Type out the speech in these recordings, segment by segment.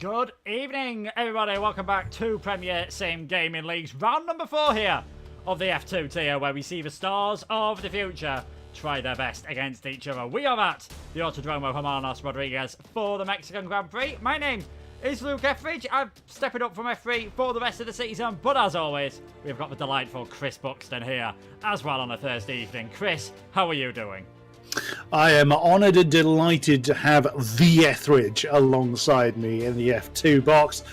Good evening, everybody. Welcome back to Premier Sim Gaming League's round number 4 here of the F2 tier, where we see the stars of the future try their best against each other. We are at the Autodromo Hermanos Rodriguez for the Mexican Grand Prix. My name is Luke Etheridge. I'm stepping up from F3 for the rest of the season, but as always, we've got the delightful Chris Buxton here as well on a Thursday evening. Chris, how are you doing? I am honoured and delighted to have the Etheridge alongside me in the F2 box.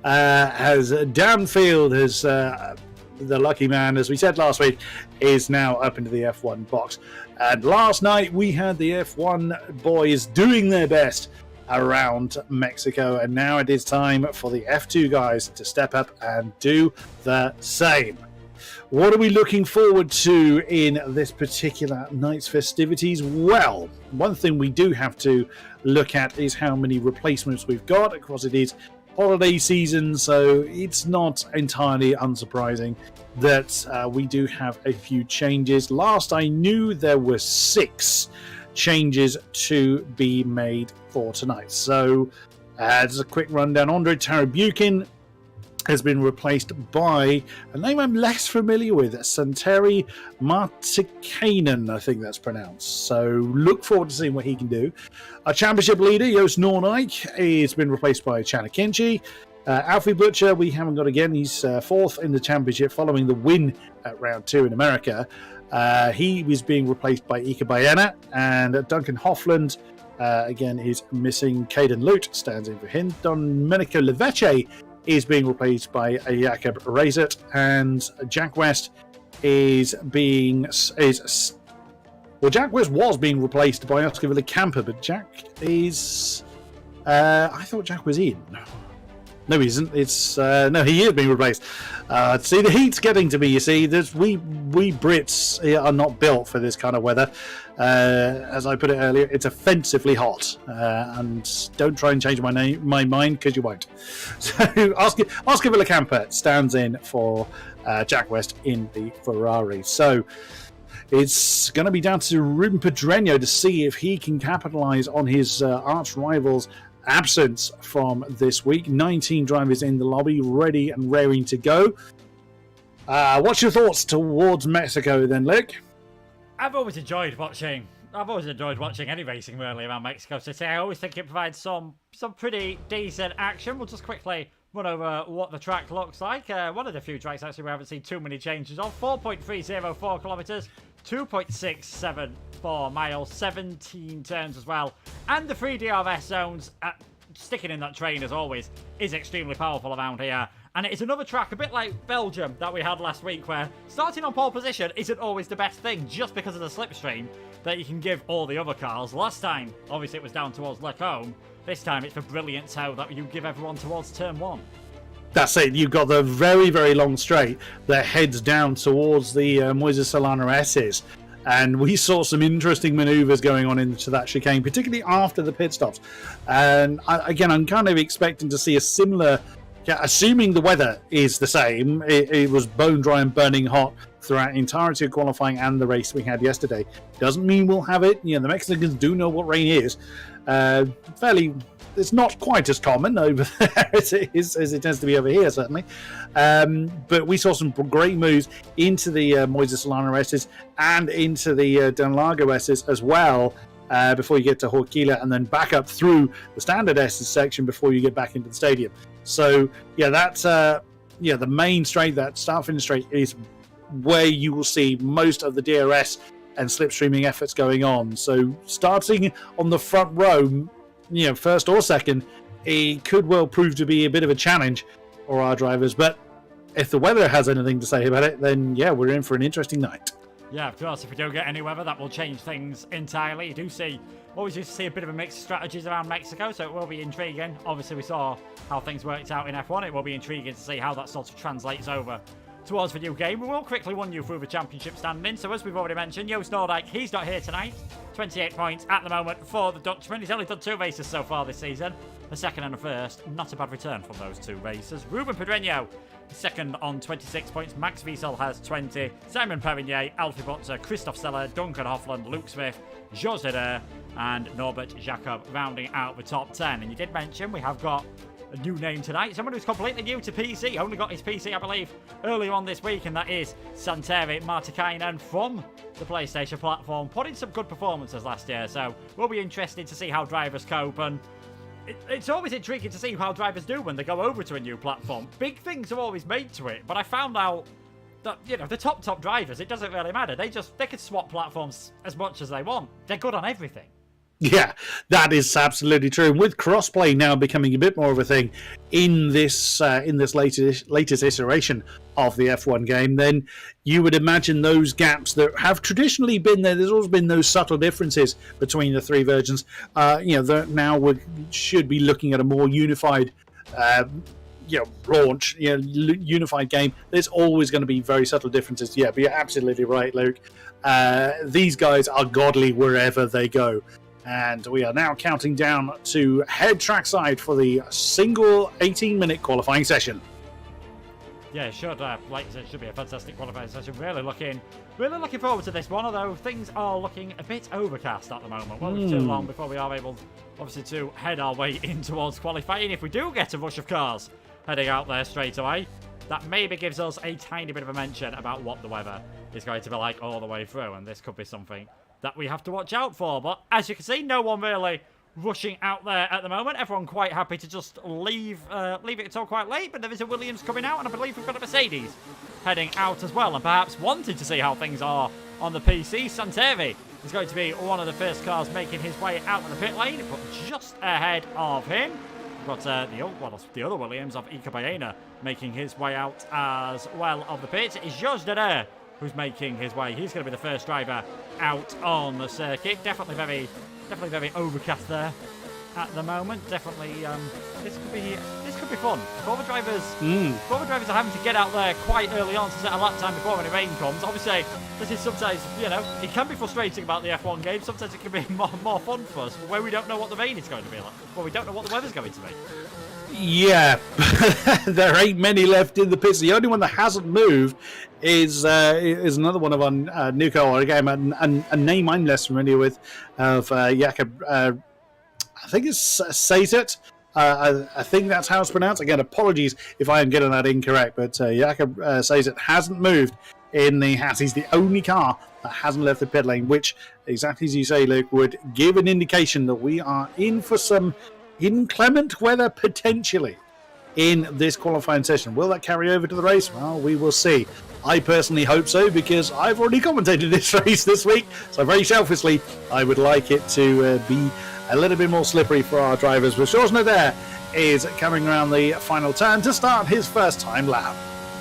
As Dan Field has, the lucky man, as we said last week, is now up into the F1 box. And last night we had the F1 boys doing their best around Mexico, and now it is time for the F2 guys to step up and do the same. What are we looking forward to in this particular night's festivities? Well, one thing we do have to look at is how many replacements we've got. Of course, it is holiday season, so it's not entirely unsurprising that we do have a few changes. Last I knew, there were 6 changes to be made for tonight. So, as a quick rundown, Andre Tarabukin has been replaced by a name I'm less familiar with, Santeri Martikainen, I think that's pronounced. So look forward to seeing what he can do. Our championship leader, Joost Noordijk, has been replaced by Chana Kinchi. Alfie Butcher, we haven't got again. He's 4th in the championship following the win at round 2 in America. He was being replaced by Ika Bayana, and Duncan Hofland, again, is missing. Caden Lute stands in for him. Domenico Leveche is being replaced by Jakob Razet, and Jack West Jack West was being replaced by Oscar Villacampa, but Jack is I thought Jack was in. No, he isn't. No, he is being replaced. See, the heat's getting to me. You see, we Brits are not built for this kind of weather. As I put it earlier, it's offensively hot, and don't try and change my mind, because you won't. So Oscar Villacampa stands in for Jack West in the Ferrari. So it's going to be down to Ruben Pedreño to see if he can capitalise on his arch rivals' absence from this week. 19 drivers in the lobby, ready and raring to go. What's your thoughts towards Mexico then, Luke? I've always enjoyed watching any racing really around Mexico City. I always think it provides some pretty decent action. We'll just quickly run over what the track looks like. One of the few tracks actually we haven't seen too many changes on. 4.304 kilometers, 2.674 miles, 17 turns as well, and the 3 DRS zones. Sticking in that train as always is extremely powerful around here. And it is another track, a bit like Belgium that we had last week, where starting on pole position isn't always the best thing, just because of the slipstream that you can give all the other cars. Last time, obviously, it was down towards Lecombe. This time, it's for brilliance how that you give everyone towards turn 1. That's it. You've got the very, very long straight that heads down towards the Moises Solana S's. And we saw some interesting manoeuvres going on into that chicane, particularly after the pit stops. And again, I'm kind of expecting to see a similar... Yeah, assuming the weather is the same, it was bone dry and burning hot throughout the entirety of qualifying and the race we had yesterday. Doesn't mean we'll have it. The Mexicans do know what rain is. It's not quite as common over there as it tends to be over here, certainly. But we saw some great moves into the Moises Solana S's and into the Dan Largo S's as well. Before you get to Horquilla, and then back up through the standard S's section before you get back into the stadium. So yeah, that's the main straight, that start-finish straight, is where you will see most of the DRS and slipstreaming efforts going on. So starting on the front row, first or second, it could well prove to be a bit of a challenge for our drivers. But if the weather has anything to say about it, then yeah, we're in for an interesting night. Yeah, of course, if we don't get any weather, that will change things entirely. You always used to see a bit of a mix of strategies around Mexico, so it will be intriguing. Obviously, we saw how things worked out in F1. It will be intriguing to see how that sort of translates over towards the new game. We will quickly run you through the championship standing. So as we've already mentioned, Joost Noordijk, he's not here tonight. 28 points at the moment for the Dutchman. He's only done 2 races so far this season. A second and a first. Not a bad return from those 2 races. Ruben Pedreño, second on 26 points. Max Wiesel has 20. Simon Perignier, Alfie Butzer, Christoph Seller, Duncan Hofland, Luke Smith, José and Norbert Jacob rounding out the top 10. And you did mention we have got a new name tonight. Someone who's completely new to PC. Only got his PC, I believe, earlier on this week, and that is Santeri Martikainen from the PlayStation platform. Put in some good performances last year, so we'll be interested to see how drivers cope. And it's always intriguing to see how drivers do when they go over to a new platform. Big things are always made to it, but I found out that, you know, the top drivers, it doesn't really matter. They can swap platforms as much as they want. They're good on everything. Yeah, that is absolutely true. And with crossplay now becoming a bit more of a thing in this latest iteration of the F1 game, then you would imagine those gaps that have traditionally been there. There's always been those subtle differences between the three versions. Now we should be looking at a more unified launch, unified game. There's always going to be very subtle differences. Yeah, but you're absolutely right, Luke. These guys are godly wherever they go. And we are now counting down to head trackside for the single 18-minute qualifying session. Yeah, it should, like I said, it should be a fantastic qualifying session. Really looking forward to this one, although things are looking a bit overcast at the moment. Won't be too long before we are able, obviously, to head our way in towards qualifying. If we do get a rush of cars heading out there straight away, that maybe gives us a tiny bit of a mention about what the weather is going to be like all the way through, and this could be something that we have to watch out for. But as you can see, no one really rushing out there at the moment. Everyone quite happy to just leave it until quite late, but there is a Williams coming out, and I believe we've got a Mercedes heading out as well, and perhaps wanting to see how things are on the PC. Santeri is going to be one of the first cars making his way out of the pit lane, but just ahead of him, we've got the other Williams of Ika Baena making his way out as well of the pit. It is Georges Dadair who's making his way. He's going to be the first driver out on the circuit. Definitely very overcast there at the moment. Definitely, this could be fun. If all the drivers are having to get out there quite early on to set a lap time before any rain comes. Obviously, this is sometimes, it can be frustrating about the F1 game. Sometimes it can be more fun for us, where we don't know what the rain is going to be like, where we don't know what the weather's going to be. Yeah, there ain't many left in the pits. The only one that hasn't moved is another one of our Nuko, or again a name I'm less familiar with, of Jakob. I think it's Sazet. I think that's how it's pronounced. Again, apologies if I am getting that incorrect, but Jakob Sazet hasn't moved in the Haas. He's the only car that hasn't left the pit lane, which, exactly as you say, Luke, would give an indication that we are in for some inclement weather potentially in this qualifying session. Will that carry over to the race? Well, we will see. I personally hope so, because I've already commentated this race this week, so very selfishly I would like it to be a little bit more slippery for our drivers. But Georges Dadair is coming around the final turn to start his first time lap.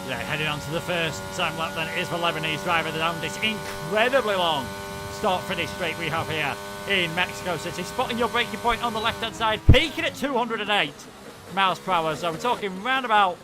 Yeah, heading on to the first time lap then is the Lebanese driver down this incredibly long start-finish straight we have here in Mexico City. Spotting your braking point on the left-hand side, peaking at 208 miles per hour. So we're talking round about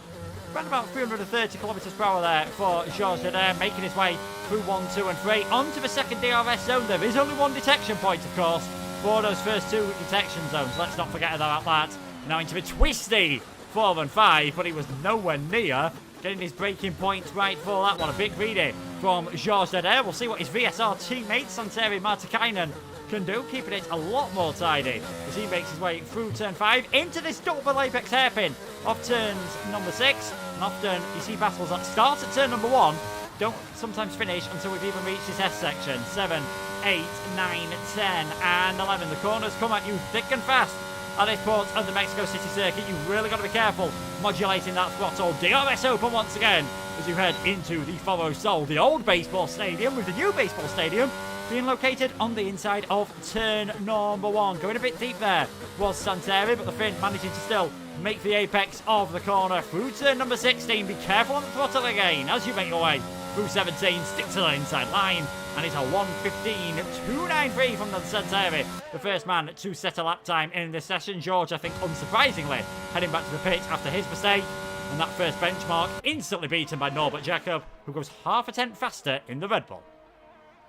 330 kilometers per hour there for Georges Dadair, making his way through 1, 2 and 3 onto the second DRS zone. There is only one detection point, of course, for those first two detection zones. Let's not forget about that. Now into the twisty 4 and 5, but he was nowhere near getting his braking point right for that one. A big reading from Georges Dadair. We'll see what his VSR teammate Santeri Martikainen can do, keeping it a lot more tidy as he makes his way through turn 5 into this double apex hairpin off turns number 6. And often you see battles that start at turn number 1, don't sometimes finish until we've even reached this S section. 7, 8, 9, 10 and 11. The corners come at you thick and fast at this part of the Mexico City circuit. You've really got to be careful modulating that throttle. DRS open once again as you head into the Foro Sol, the old baseball stadium, with the new baseball stadium being located on the inside of turn number 1. Going a bit deep there was Santeri, but the Finn managing to still make the apex of the corner through turn number 16. Be careful on the throttle again as you make your way through 17. Stick to the inside line, and it's a 1:15.293 from the Santeri, the first man to set a lap time in this session. George, I think, unsurprisingly, heading back to the pit after his mistake, and that first benchmark instantly beaten by Norbert Jacob, who goes half a tenth faster in the Red Bull.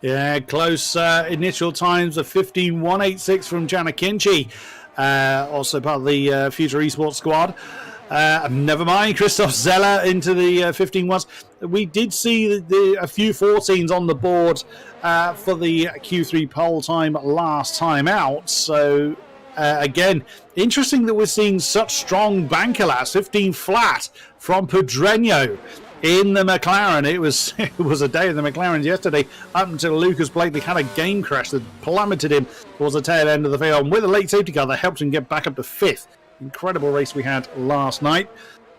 Yeah, close initial times of 15.186 from Jana Kinchi, also part of the Future Esports squad. Never mind, Christoph Zeller into the 15.1s. We did see a few 14s on the board for the Q3 pole time last time out, so Again, interesting that we're seeing such strong banker laps, 15 flat from Pedreño in the McLaren. It was a day of the McLarens yesterday, up until Lucas Blakely had a game crash that plummeted him towards the tail end of the field. And with a late safety car that helped him get back up to 5th. Incredible race we had last night.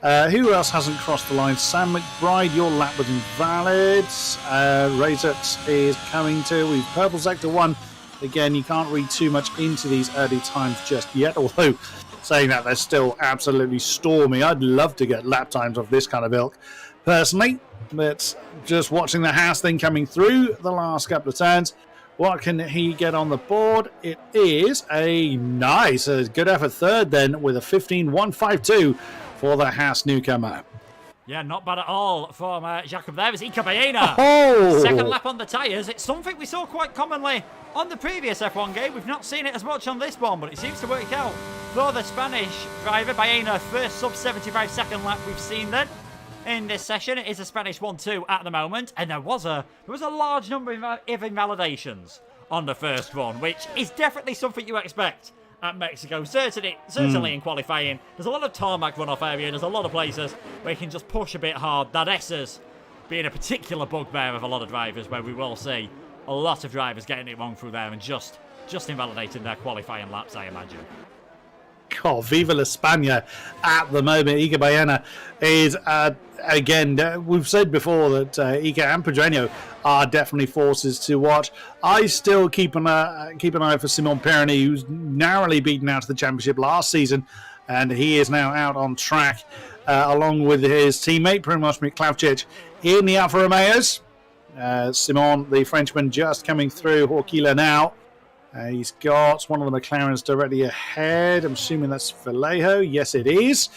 Who else hasn't crossed the line? Sam McBride, your lap was invalid. Razet is coming to. We've purple sector 1. Again, you can't read too much into these early times just yet, although saying that, they're still absolutely stormy. I'd love to get lap times of this kind of ilk, personally, but just watching the Haas thing coming through the last couple of turns. What can he get on the board? It is a good effort third then, with a 15.152 for the Haas newcomer. Yeah, not bad at all from Jacob there. It's Iker Baena. Oh! Second lap on the tyres. It's something we saw quite commonly on the previous F1 game. We've not seen it as much on this one, but it seems to work out for the Spanish driver. Baena, first sub-75 second lap we've seen then in this session. It is a Spanish 1-2 at the moment, and there was a large number of invalidations on the first run, which is definitely something you expect at Mexico. Certainly in qualifying. There's a lot of tarmac runoff area. There's a lot of places where you can just push a bit hard. That S's being a particular bugbear of a lot of drivers, where we will see a lot of drivers getting it wrong through there and just invalidating their qualifying laps, I imagine. Oh, Viva la España at the moment. Iker Baena is, again, we've said before that Iker and Pedreño are definitely forces to watch. I still keep an eye for Simon Pironi, who's narrowly beaten out of the championship last season, and he is now out on track, along with his teammate, Primož Miklavčič, in the Alfa Romeos. Simon, the Frenchman, just coming through Horquilla now. He's got one of the McLarens directly ahead. I'm assuming that's Vallejo. Yes, it is.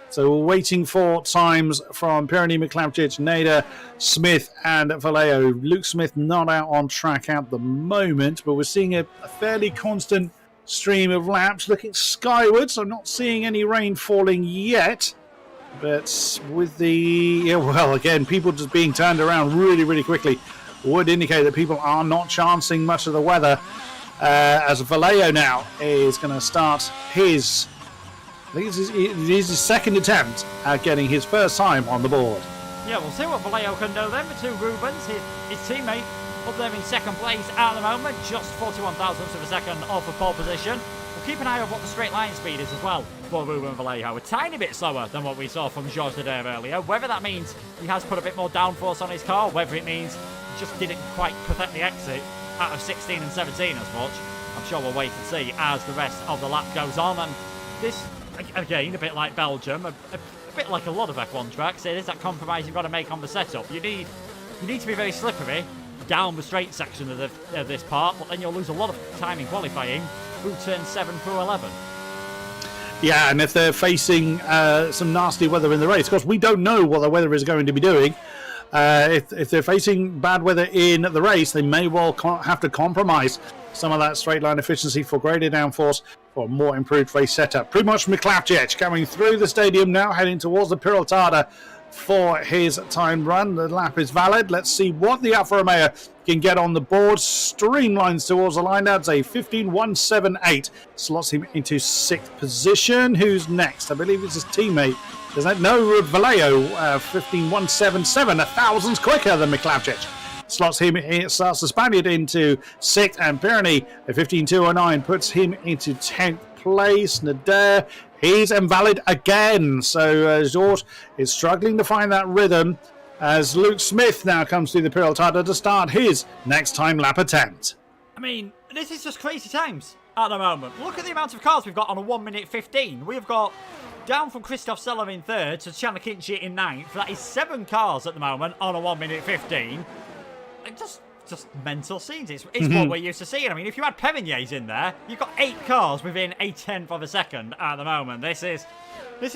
So we're waiting for times from Pironi, Miklavčič, Nader, Smith, and Vallejo. Luke Smith not out on track at the moment, but we're seeing a fairly constant stream of laps looking skyward. So I'm not seeing any rain falling yet. But with again, people just being turned around really, really quickly would indicate that people are not chancing much of the weather. As Vallejo now is going to start his, I think it's his second attempt at getting his first time on the board. Yeah, we'll see what Vallejo can do then. But Rubens, his teammate, up there in second place at the moment, just 41 thousandths of a second off of pole position. We'll keep an eye on what the straight line speed is as well for Ruben Vallejo. A tiny bit slower than what we saw from Georges Nader earlier. Whether that means he has put a bit more downforce on his car, whether it means he just didn't quite perfect the exit out of 16 and 17 as much, I'm sure we'll wait and see as the rest of the lap goes on. And this, again, a bit like Belgium, a bit like a lot of F1 tracks, it is that compromise you've got to make on the setup. You need to be very slippery down the straight section of this part, but then you'll lose a lot of time in qualifying through turns 7 through 11. Yeah, and if they're facing some nasty weather in the race, of course, we don't know what the weather is going to be doing. If they're facing bad weather in the race, they may well have to compromise some of that straight line efficiency for greater downforce for a more improved race setup. Primož Miklavčič coming through the stadium now, heading towards the Pirotada for his time run. The lap is valid. Let's see what the Alfa Romeo can get on the board. Streamlines towards the line. That's a 15.178. Slots him into 6th position. Who's next? I believe it's his teammate. There's no Vallejo, 15.177, a thousandth quicker than Miklavčič. Slots the Spaniard into 6th, and Pironi, a 15.209, puts him into 10th place. Nader, he's invalid again. So George is struggling to find that rhythm as Luke Smith now comes through the Pirotada to start his next time lap attempt. I mean, this is just crazy times at the moment. Look at the amount of cars we've got on a 1:15. We've got down from Christoph Seller in 3rd to Chanakinci in 9th. That is 7 cars at the moment on a 1:15. Just mental scenes. It's what we're used to seeing. I mean, if you had Perigny's in there, you've got 8 cars within a tenth of a second at the moment. This is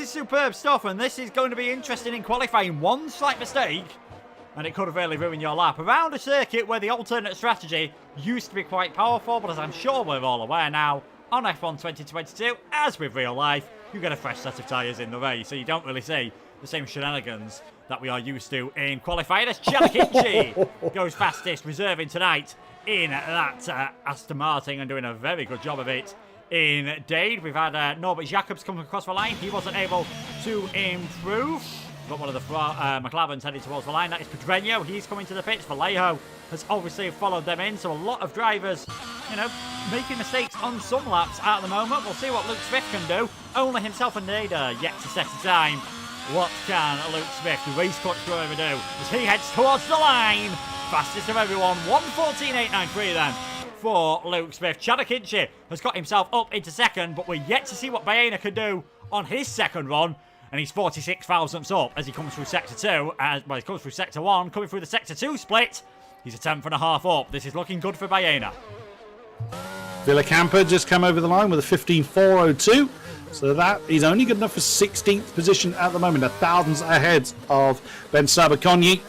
superb stuff, and this is going to be interesting in qualifying. One slight mistake, and it could have really ruined your lap around a circuit where the alternate strategy used to be quite powerful, but as I'm sure we're all aware now, on F1 2022, as with real life, you get a fresh set of tyres in the race, so you don't really see the same shenanigans that we are used to in qualifying. As Chanakinci goes fastest, reserving tonight in that Aston Martin and doing a very good job of it indeed. We've had Norbert Jacobs come across the line. He wasn't able to improve. Got one of the McLarens heading towards the line. That is Pedreño. He's coming to the pits. Vallejo has obviously followed them in. So a lot of drivers, you know, making mistakes on some laps at the moment. We'll see what Luke Smith can do. Only himself and Nader yet to set a time. What can Luke Smith, the race coach, go over do as he heads towards the line? Fastest of everyone. 1:14.893 then for Luke Smith. Chad Akinci has got himself up into second, but we're yet to see what Baena can do on his second run. And he's 46 thousandths up as he comes through Sector 2. He comes through Sector 1, coming through the Sector 2 split. He's a 10.5 up. This is looking good for Baena. Villacampa just come over the line with a 15.402. So that is only good enough for 16th position at the moment. A thousandths ahead of Ben Sabakonyi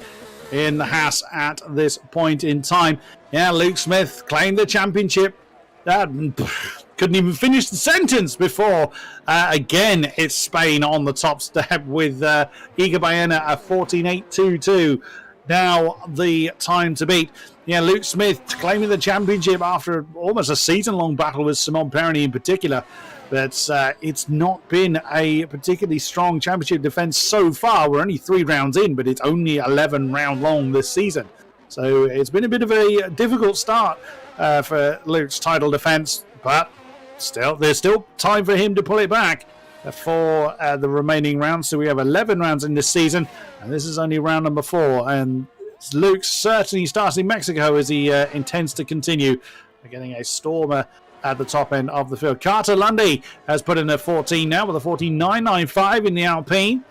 in the Haas at this point in time. Yeah, Luke Smith claimed the championship. Couldn't even finish the sentence before. Again, it's Spain on the top step with Iga Baena at 14.822. Now the time to beat. Yeah, Luke Smith claiming the championship after almost a season-long battle with Simon Perroni in particular. But it's not been a particularly strong championship defence so far. We're only 3 rounds in, but it's only 11 round long this season. So it's been a bit of a difficult start for Luke's title defence. But still, there's still time for him to pull it back for the remaining rounds. So we have 11 rounds in this season, and this is only round number 4. And Luke certainly starts in Mexico as he intends to continue. We're getting a stormer at the top end of the field. Carter Lundy has put in a 14 now with a 14.995 in the Alpine.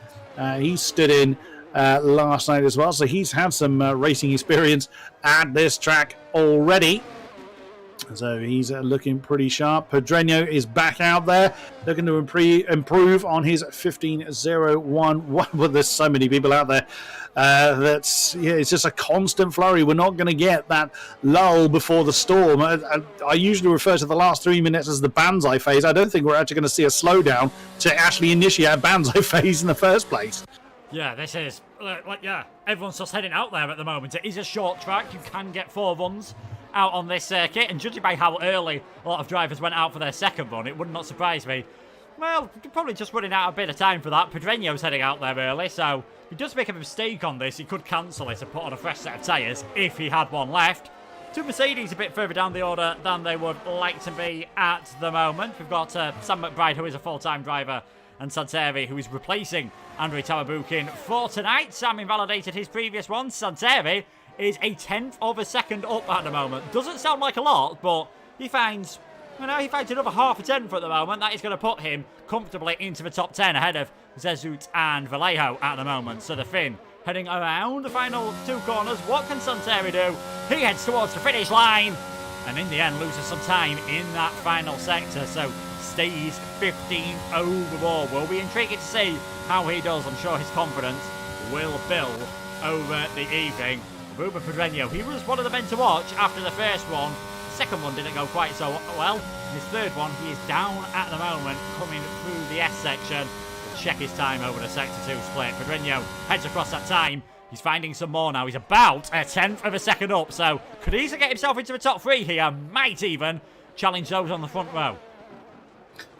He stood in last night as well, so he's had some racing experience at this track already. So he's looking pretty sharp. Pedreño is back out there, looking to improve on his 15.01. Well, there's so many people out there. It's just a constant flurry. We're not going to get that lull before the storm. I usually refer to the last 3 minutes as the Banzai phase. I don't think we're actually going to see a slowdown to actually initiate a Banzai phase in the first place. Yeah, this is, everyone's just heading out there at the moment. It is a short track. You can get 4 runs out on this circuit, and judging by how early a lot of drivers went out for their second run, it would not surprise me. Well, probably just running out a bit of time for that. Pedreño's heading out there early, so if he does make a mistake on this, he could cancel it and put on a fresh set of tyres if he had one left. 2 Mercedes a bit further down the order than they would like to be at the moment. We've got Sam McBride, who is a full-time driver, and Santeri, who is replacing Andrei Tawabukin for tonight. Sam invalidated his previous one. Santeri is a 10th of a second up at the moment. Doesn't sound like a lot, but he finds another half a 10th at the moment. That is going to put him comfortably into the top 10 ahead of Zezut and Vallejo at the moment. So the Finn heading around the final 2 corners. What can Santeri do? He heads towards the finish line and in the end loses some time in that final sector. So stays 15 overall. We'll be intrigued to see how he does. I'm sure his confidence will build over the evening. Ruben Pedreño, he was one of the men to watch after the first one. The second one didn't go quite so well. In his third one, he is down at the moment, coming through the S section. We'll check his time over the Sector 2 split. Pedreño heads across that time. He's finding some more now. He's about a 10th of a second up, so could easily get himself into the top 3 here. Might even challenge those on the front row.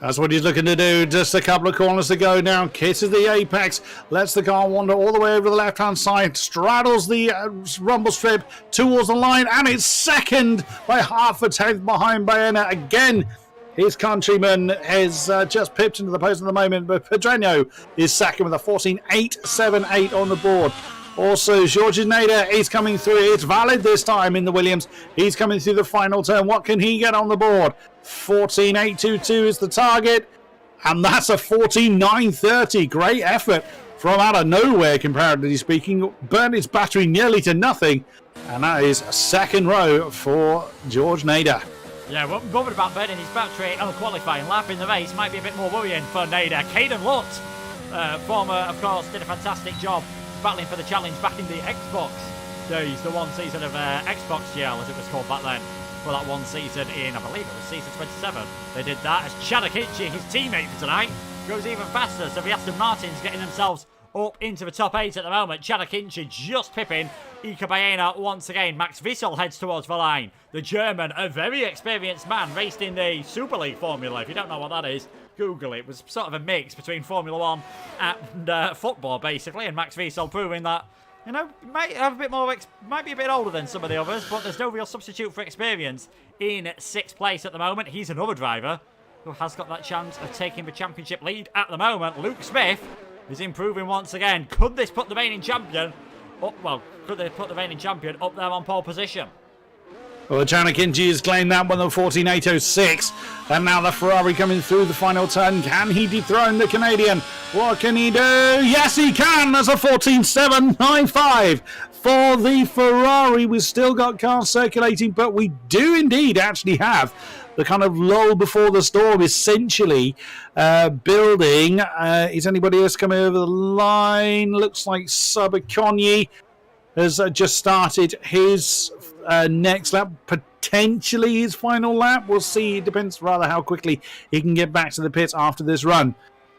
That's what he's looking to do. Just a couple of corners to go now. Kisses the apex. Lets the car wander all the way over the left-hand side. Straddles the rumble strip towards the line. And it's second by half a 10th behind Baena. Again, his countryman has just pipped into the post at the moment. But Pedreño is second with a 14.878 on the board. Also, Georges Nader is coming through. It's valid this time in the Williams. He's coming through the final turn. What can he get on the board? 14.822 is the target. And that's a 14.930. Great effort from out of nowhere, comparatively speaking. Burnt its battery nearly to nothing. And that is a second row for George Nader. Yeah, well, bothered about burning his battery on a qualifying lap in the race might be a bit more worrying for Nader. Caden Lutt, former, of course, did a fantastic job battling for the challenge back in the Xbox days, the one season of Xbox GL, as it was called back then, for that one season in, I believe it was season 27. They did that as Chad Akinci, his teammate for tonight, goes even faster. So the Aston Martins getting themselves up into the top 8 at the moment. Janakinci just pipping Ika Baena once again. Max Wissel heads towards the line. The German, a very experienced man, raced in the Super League Formula. If you don't know what that is, Google it. It was sort of a mix between Formula 1 and football, basically. And Max Wissel proving that, you know, might have a bit more, might be a bit older than some of the others, but there's no real substitute for experience in 6th place at the moment. He's another driver who has got that chance of taking the championship lead at the moment. Luke Smith is improving once again. Could this put the reigning champion up, well, could they put the reigning champion up there on pole position? Well, Janakinci has claimed that one, the 14.806. And now the Ferrari coming through the final turn. Can he dethrone the Canadian? What can he do? Yes, he can. That's a 14.795 for the Ferrari. We've still got cars circulating, but we do indeed actually have the kind of lull before the storm, essentially building. Is anybody else coming over the line? Looks like Sabakonyi has just started his next lap, potentially his final lap. We'll see. It depends rather how quickly he can get back to the pits after this run.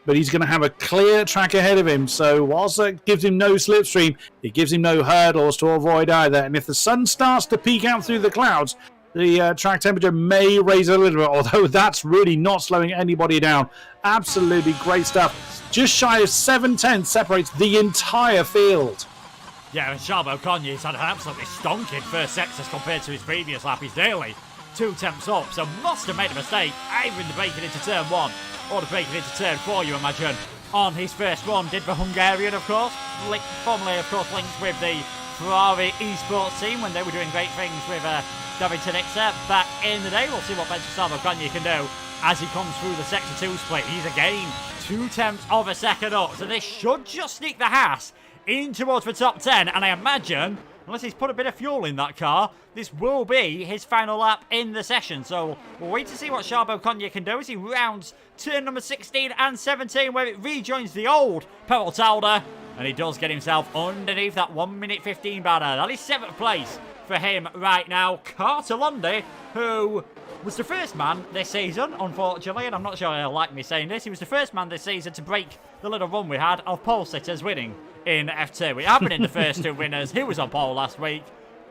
But he's going to have a clear track ahead of him. So whilst that gives him no slipstream, it gives him no hurdles to avoid either. And if the sun starts to peek out through the clouds, the track temperature may raise a little bit, although that's really not slowing anybody down. Absolutely great stuff. Just shy of 7/10 separates the entire field. Yeah, and Charles Oconye's had an absolutely stonking first sector compared to his previous lap. He's nearly 2 tenths up, so must have made a mistake either in the braking into turn 1 or the braking into turn 4, you imagine, on his first run. Did the Hungarian, of course, formerly, of course, linked with the Ferrari esports team when they were doing great things with David Tenixa back in the day. We'll see what Benjamin Oconye can do as he comes through the Sector 2 split. He's again 2 tenths of a second up, so this should just sneak the Haas in towards the top 10, and I imagine, unless he's put a bit of fuel in that car, this will be his final lap in the session. So we'll wait to see what Charles Oconye can do as he rounds turn number 16 and 17, where it rejoins the old Peraltalda, and he does get himself underneath that 1 minute 15 banner. That is 7th place for him right now. Carter Lundy, who was the first man this season, unfortunately, and I'm not sure he'll like me saying this, he was the first man this season to break the little run we had of pole sitters winning in F2. We have been in the first 2 winners. He was on pole last week.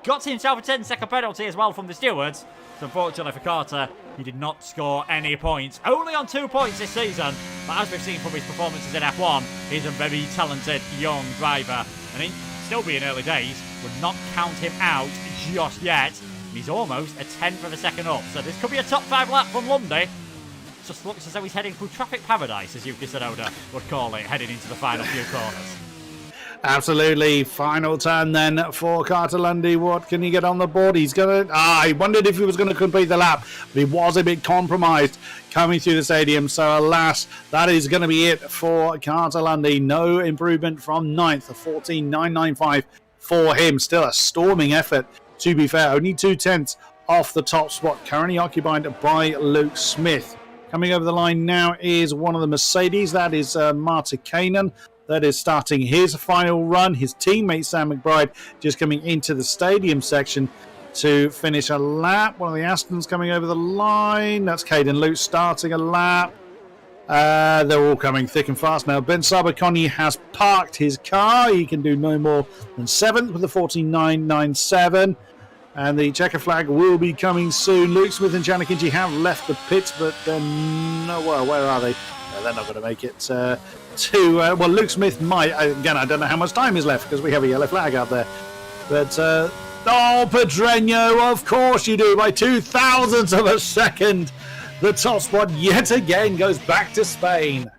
Got himself a 10-second penalty as well from the stewards. So unfortunately for Carter, he did not score any points. Only on 2 points this season. But as we've seen from his performances in F1, he's a very talented young driver. And in still being early days, would not count him out just yet. He's almost a 10th of a second up. So this could be a top 5 lap from Lundy. Just looks as though he's heading through traffic paradise, as Yuki Tsunoda would call it, heading into the final few corners. Absolutely. Final turn then for Carter Lundy. What can he get on the board? He's going to... I wondered if he was going to complete the lap, but he was a bit compromised coming through the stadium. So alas, that is going to be it for Carter Lundy. No improvement from 9th, a 14.995 for him. Still a storming effort, to be fair. Only 2 tenths off the top spot, currently occupied by Luke Smith. Coming over the line now is one of the Mercedes. That is Marta Kanan. That is starting his final run. His teammate Sam McBride just coming into the stadium section to finish a lap. One of the Astons coming over the line. That's Caden Lute starting a lap. They're all coming thick and fast now. Ben Sabakonyi has parked his car. He can do no more than 7th with a 14.997. And the checker flag will be coming soon. Luke Smith and Janakinci have left the pits, but no, well, where are they? No, they're not going to make it well, Luke Smith might. Again, I don't know how much time is left because we have a yellow flag out there. But, Pedreño, of course you do, by 0.002 of a second. The top spot yet again goes back to Spain.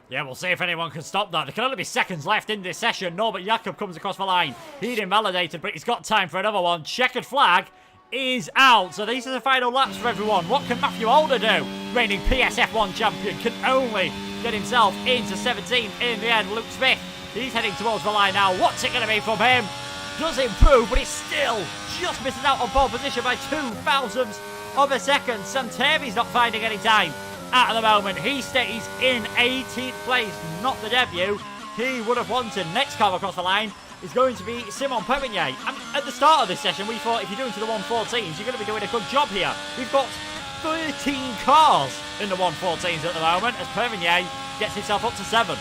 Yeah, we'll see if anyone can stop that. There can only be seconds left in this session. Norbert Jakob comes across the line. He's invalidated, but he's got time for another one. Checkered flag is out. So these are the final laps for everyone. What can Matthew Older do? Reigning PSF1 champion can only get himself into 17 in the end. Luke Smith, he's heading towards the line now. What's it going to be from him? Does improve, but he's still just missing out on pole position by 0.02 of a second. Santeri's not finding any time at the moment. He stays in 18th place, not the debut he would have wanted. Next car across the line is going to be Simon Perigny. I mean, at the start of this session, we thought if you're doing to the 114s, you're going to be doing a good job here. We've got 13 cars in the 114s at the moment as Perigny gets himself up to 7th.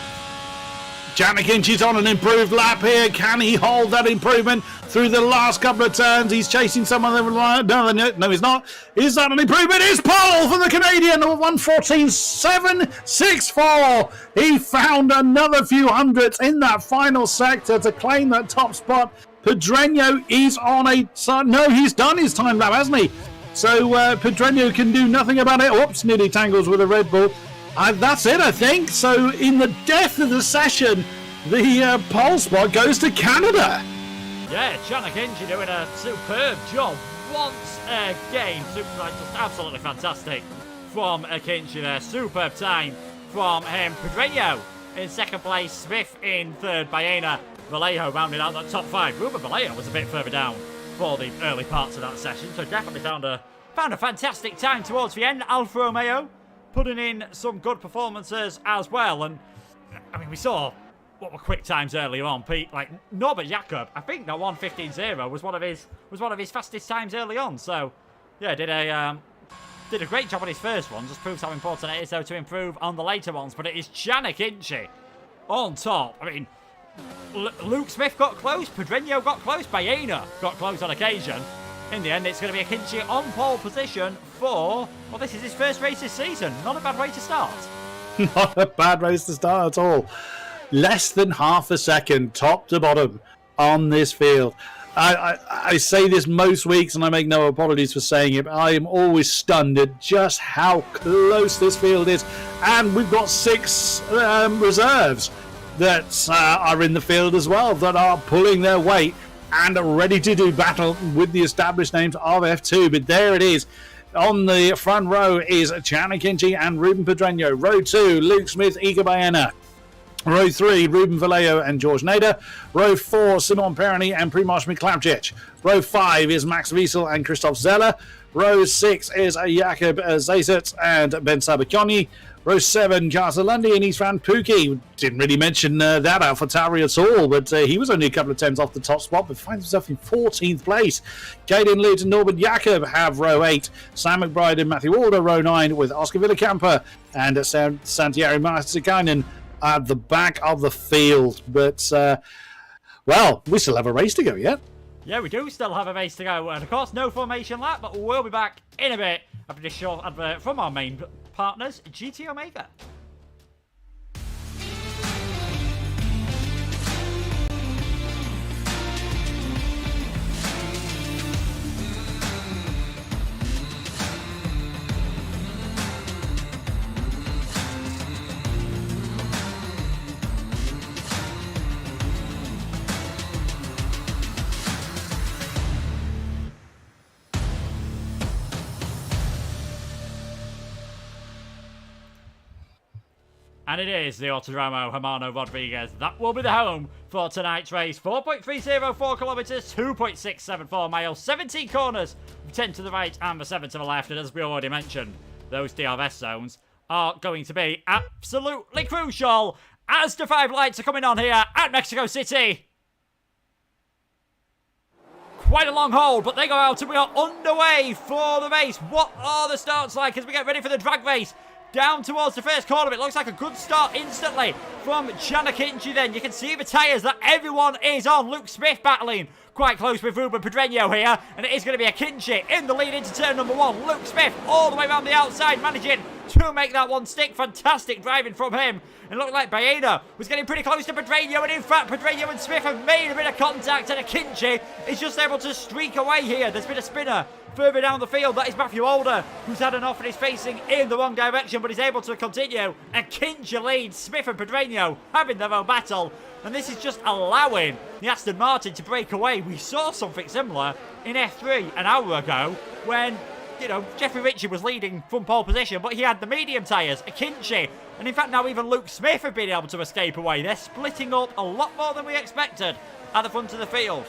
Janikinchi's on an improved lap here. Can he hold that improvement through the last couple of turns? He's chasing someone. No, he's not. Is that an improvement? It's Paul from the Canadian, 1:14.764. He found another few hundredths in that final sector to claim that top spot. Pedreño is on no, he's done his time lap, hasn't he? So Pedreño can do nothing about it. Oops, nearly tangles with a Red Bull. That's it, I think. So in the death of the session, the pole spot goes to Canada. Yeah, Janikinchi doing a superb job once again. Just absolutely fantastic from Akinchi there. Superb time from him. Pedreño in second place. Smith in third. Baena, Vallejo rounding out that top five. Ruben Vallejo was a bit further down for the early parts of that session, so definitely found a fantastic time towards the end. Alfa Romeo putting in some good performances as well, and I mean we saw what were quick times earlier on. Pete, like Norbert Jakob, I think that 1:15.0 was one of his fastest times early on. So yeah, did a great job on his first one. Just proves how important it is though to improve on the later ones. But it is Janikinchi on top. I mean, Luke Smith got close, Pedreño got close, Baena got close on occasion. In the end, it's going to be Akinchi on pole position for, well, this is his first race this season. Not a bad way to start. Not a bad race to start at all. Less than half a second, top to bottom, on this field. I say this most weeks, and I make no apologies for saying it, but I am always stunned at just how close this field is. And we've got 6 reserves that are in the field as well, that are pulling their weight and are ready to do battle with the established names of F2. But there it is. On the front row is Janikinchi and Ruben Pedreño. Row 2, Luke Smith, Iga Baena. Row 3, Ruben Vallejo and George Nader. Row 4, Simon Perroni and Primož Miklavčič. Row 5 is Max Wiesel and Christoph Zeller. Row 6 is Jakob Zayset and Ben Sabacchioni. Row 7, Garzalundi and Istvan Pukki. Didn't really mention that AlphaTauri at all, but he was only a couple of tenths off the top spot, but finds himself in 14th place. Caden Lute and Norbert Jakob have row 8. Sam McBride and Matthew Alder, row 9, with Oscar Villacampa and Santiago Martikainen at the back of the field. But, well, we still have a race to go yet. Yeah, we do still have a race to go. And, of course, no formation lap, but we'll be back in a bit after this short advert from our main partners, GT Omega. And it is the Autodromo Hermano Rodriguez. That will be the home for tonight's race. 4.304 kilometres, 2.674 miles, 17 corners, 10 to the right and the 7 to the left. And as we already mentioned, those DRS zones are going to be absolutely crucial as the 5 lights are coming on here at Mexico City. Quite a long hold, but they go out and we are underway for the race. What are the starts like as we get ready for the drag race? Down towards the first corner. It looks like a good start instantly from Janikinchi then. You can see the tyres that everyone is on. Luke Smith battling quite close with Ruben Pedreño here. And it is going to be Akinchi in the lead into turn number 1. Luke Smith all the way around the outside, managing to make that one stick. Fantastic driving from him. It looked like Baena was getting pretty close to Pedreño. And in fact, Pedreño and Smith have made a bit of contact. And Akinchi is just able to streak away here. There's been a spinner further down the field. That is Matthew Alder, who's had an off and is facing in the wrong direction, but is able to continue. Akinchi leads. Smith and Pedreño having their own battle. And this is just allowing the Aston Martin to break away. We saw something similar in F3 an hour ago when, you know, Jeffrey Ritchie was leading from pole position, but he had the medium tyres. Akinchi, and in fact now even Luke Smith have been able to escape away. They're splitting up a lot more than we expected at the front of the field.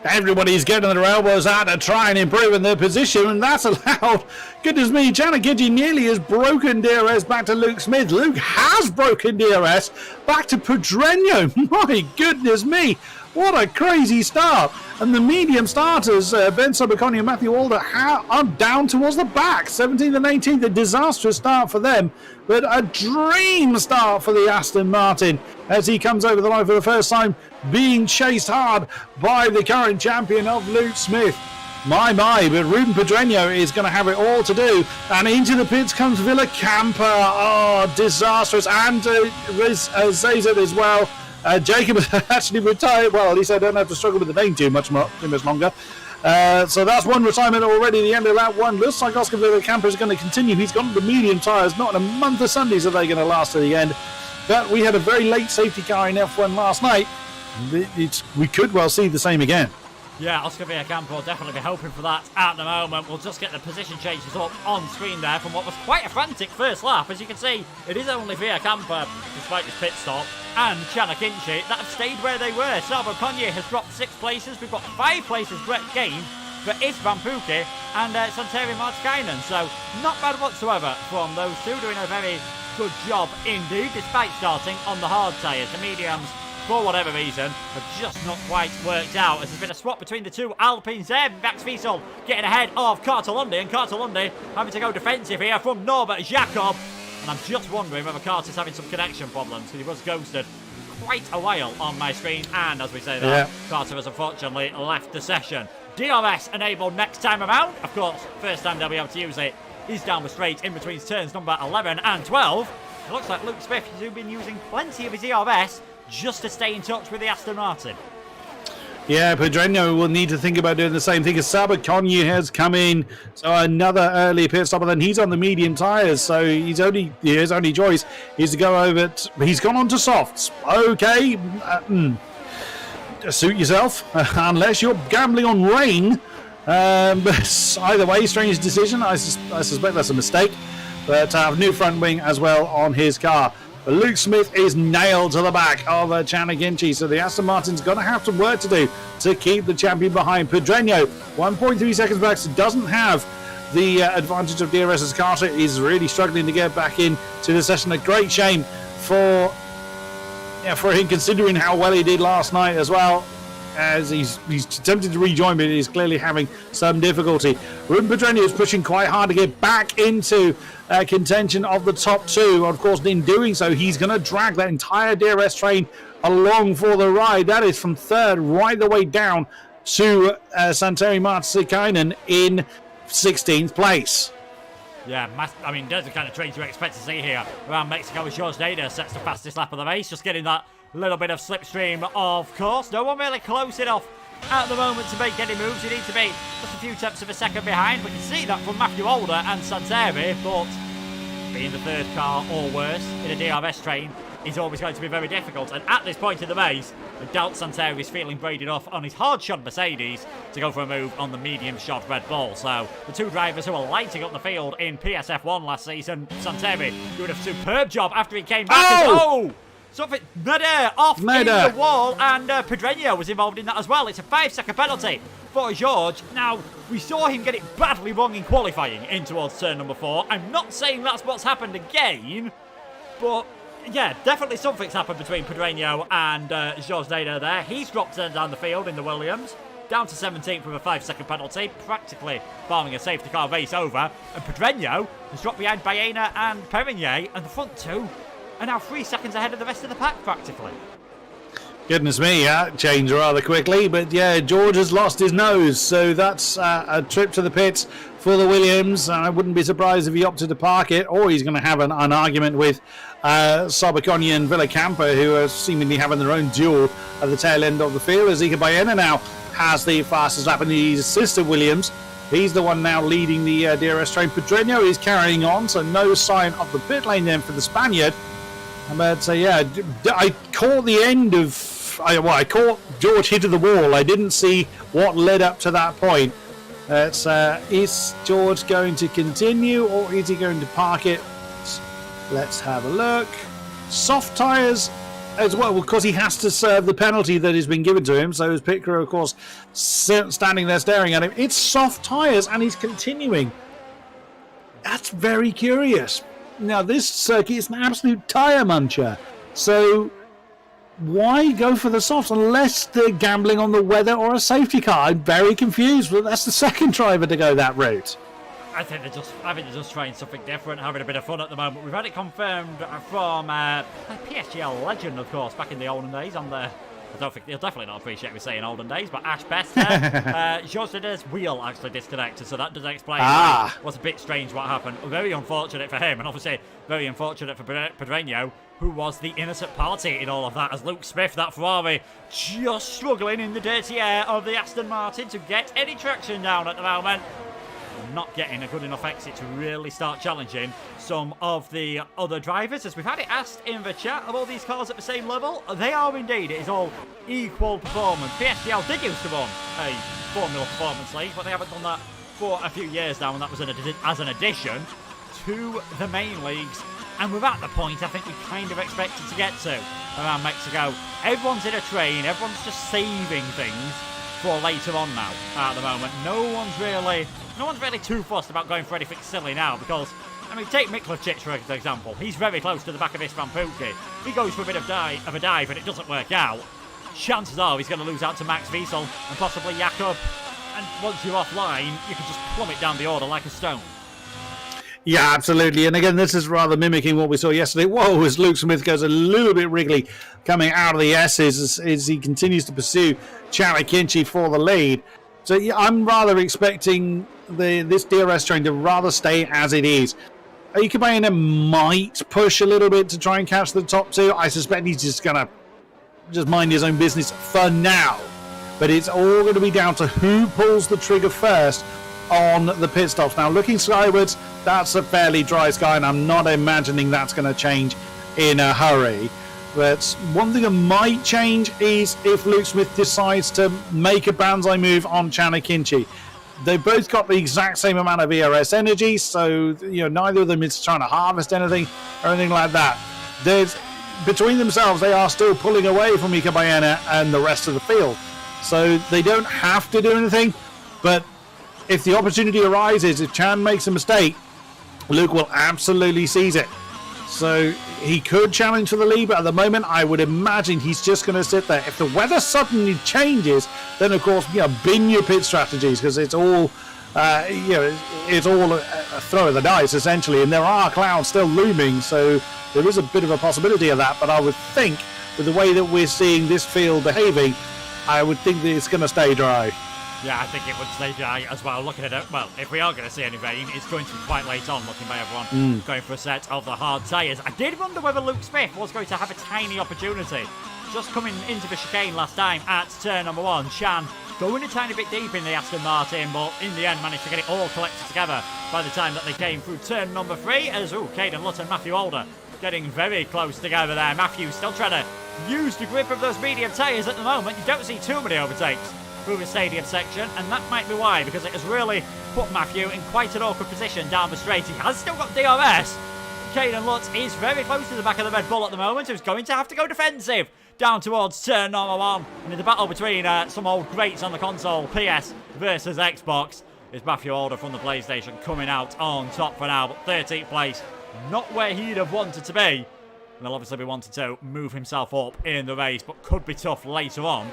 Everybody's getting their elbows out to try and improve in their position, and that's allowed. Goodness me, Janikinchi nearly has broken DRS back to Luke Smith. Luke has broken DRS back to Pedreño. My goodness me, what a crazy start. And the medium starters, Ben Sobakoni and Matthew Alder, are down towards the back. 17th and 18th, a disastrous start for them, but a dream start for the Aston Martin as he comes over the line for the first time, being chased hard by the current champion of Luke Smith. My, but Ruben Pedreño is going to have it all to do. And into the pits comes Villacampa. Oh, disastrous. And Zayzet as well. Jacob has actually retired. Well, at least I don't have to struggle with the name too much longer. So that's one retirement already. The end of that one. Looks like Oscar Villacampa is going to continue. He's got the medium tyres. Not in a month of Sundays are they going to last to the end. But we had a very late safety car in F1 last night. We could well see the same again. Yeah, Oscar Villacampa will definitely be hoping for that at the moment. We'll just get the position changes up on screen there from what was quite a frantic first lap. As you can see, it is only Villacampa, despite this pit stop, and Chanakinchi that have stayed where they were. Sabo Konye has dropped 6 places. We've got 5 places gained for Isvan Puki and Santeri Martikainen. So not bad whatsoever from those two, doing a very good job indeed, despite starting on the hard tyres. The mediums, for whatever reason, have just not quite worked out. As there's been a swap between the two Alpines there. Max Wiesel getting ahead of Carter-Lundy, and Carter-Lundy having to go defensive here from Norbert Jacob. And I'm just wondering whether Carter's having some connection problems, because he was ghosted quite a while on my screen. And as we say that, Carter has unfortunately left the session. DRS enabled next time around. Of course, first time they'll be able to use it is down the straight in between turns number 11 and 12. It looks like Luke Smith has been using plenty of his DRS just to stay in touch with the Aston Martin. Yeah, Pedreño will need to think about doing the same thing as Sabakonyi has come in. So another early pit stop, and then he's on the medium tyres. So his only choice is to go over. He's gone on to softs. Okay, suit yourself, unless you're gambling on rain. But either way, strange decision. I suspect that's a mistake. But new front wing as well on his car. But Luke Smith is nailed to the back of Chanakinchi, so the Aston Martin's going to have some work to do to keep the champion behind. Pedreño, 1.3 seconds back, so doesn't have the advantage of DRS as Carter is really struggling to get back into the session. A great shame for him, considering how well he did last night as well. As he's attempted to rejoin, but he's clearly having some difficulty. Ruben Pedreño is pushing quite hard to get back into contention of the top two. Of course, in doing so, he's going to drag that entire DRS train along for the ride. That is from third right the way down to Santeri Martikainen in 16th place. Yeah, I mean, there's the kind of trains you expect to see here around Mexico. As George Nader sets the fastest lap of the race, just getting that little bit of slipstream, of course. No one really close enough at the moment to make any moves. You need to be just a few tenths of a second behind. We can see that from Matthew Alder and Santeri, but being the third car or worse in a DRS train is always going to be very difficult. And at this point in the race, I doubt Santeri is feeling braided off on his hard-shod Mercedes to go for a move on the medium-shod Red Bull. So the two drivers who were lighting up the field in PSF1 last season, Santeri doing a superb job after he came back. Something mid-air off in the wall, and Pedreño was involved in that as well. It's a 5-second penalty for George. Now, we saw him get it badly wrong in qualifying in towards turn number 4. I'm not saying that's what's happened again, but yeah, definitely something's happened between Pedreño and George Nader there. He's dropped down the field in the Williams, down to 17th with a 5-second penalty, practically barring a safety car race over. And Pedreño has dropped behind Baena and Perigny, and the front two are now 3 seconds ahead of the rest of the pack, practically. Goodness me, changed rather quickly. But yeah, George has lost his nose, so that's a trip to the pits for the Williams. I wouldn't be surprised if he opted to park it, or he's going to have an argument with Sobakoni and Villacampa, who are seemingly having their own duel at the tail end of the field. As Iker Baena now has the fastest lap, and his sister Williams, he's the one now leading the DRS train. Pedreño is carrying on, so no sign of the pit lane then for the Spaniard. But yeah, I caught the end of... I caught George hitting the wall. I didn't see what led up to that point. Is George going to continue, or is he going to park it? Let's have a look. Soft tyres as well, because he has to serve the penalty that has been given to him. So his pit crew, of course, standing there staring at him. It's soft tyres, and he's continuing. That's very curious. Now, this circuit is an absolute tyre muncher. So why go for the softs unless they're gambling on the weather or a safety car? I'm very confused. But that's the second driver to go that route. I think they're just trying something different, having a bit of fun at the moment. We've had it confirmed from PSGL legend, of course, back in the olden days on the... I don't think he'll definitely not appreciate me saying olden days, but Ash Bester, Josina's wheel actually disconnected, so that does explain why it was a bit strange what happened. Very unfortunate for him, and obviously very unfortunate for Pedreño, who was the innocent party in all of that, as Luke Smith, that Ferrari, just struggling in the dirty air of the Aston Martin to get any traction down at the moment. Not getting a good enough exit to really start challenging some of the other drivers. As we've had it asked in the chat, are all these cars at the same level? They are indeed. It is all equal performance. PSGL did used to run a Formula Performance League, but they haven't done that for a few years now, and that was as an addition to the main leagues. And we're at the point I think we kind of expected to get to around Mexico. Everyone's in a train, everyone's just saving things for later on now at the moment. No one's really too fussed about going for anything silly now, because, I mean, take Miklevčić for example. He's very close to the back of this Van Pookie. He goes for a bit of a dive and it doesn't work out. Chances are he's going to lose out to Max Wiesel and possibly Jakob. And once you're offline, you can just plummet down the order like a stone. Yeah, absolutely. And again, this is rather mimicking what we saw yesterday. Whoa, as Luke Smith goes a little bit wriggly coming out of the S's as he continues to pursue Charlie Kinchy for the lead. So yeah, I'm rather expecting this DRS train to rather stay as it is. Ikebayana might push a little bit to try and catch the top two. I suspect he's just going to mind his own business for now. But it's all going to be down to who pulls the trigger first on the pit stops. Now, looking skywards, that's a fairly dry sky, and I'm not imagining that's going to change in a hurry. But one thing that might change is if Luke Smith decides to make a banzai move on Charlie Kinchy. They've both got the exact same amount of ERS energy, so neither of them is trying to harvest anything or anything like that. Between themselves, they are still pulling away from Ikebayana and the rest of the field. So they don't have to do anything, but if the opportunity arises, if Chan makes a mistake, Luke will absolutely seize it. So he could challenge for the lead, but at the moment, I would imagine he's just going to sit there. If the weather suddenly changes, then of course, bin your pit strategies, because it's all, it's all a throw of the dice essentially, and there are clouds still looming, so there is a bit of a possibility of that. But I would think, with the way that we're seeing this field behaving, I would think that it's going to stay dry. Yeah, I think it would stay dry as well. Looking at it, well, if we are going to see any rain, it's going to be quite late on, looking by everyone going for a set of the hard tyres. I did wonder whether Luke Smith was going to have a tiny opportunity. Just coming into the chicane last time at turn number 1, Chan going a tiny bit deep in the Aston Martin, but in the end managed to get it all collected together by the time that they came through turn number 3. As, Caden Lutt and Matthew Alder getting very close together there. Matthew still trying to use the grip of those medium tyres at the moment. You don't see too many overtakes through the stadium section, and that might be why, because it has really put Matthew in quite an awkward position down the straight. He has still got DRS. Caden Lutz is very close to the back of the Red Bull at the moment, who's going to have to go defensive down towards turn number 1. And in the battle between some old greats on the console, PS versus Xbox, is Matthew Alder from the PlayStation coming out on top for now, but 13th place, not where he'd have wanted to be. And he'll obviously be wanting to move himself up in the race, but could be tough later on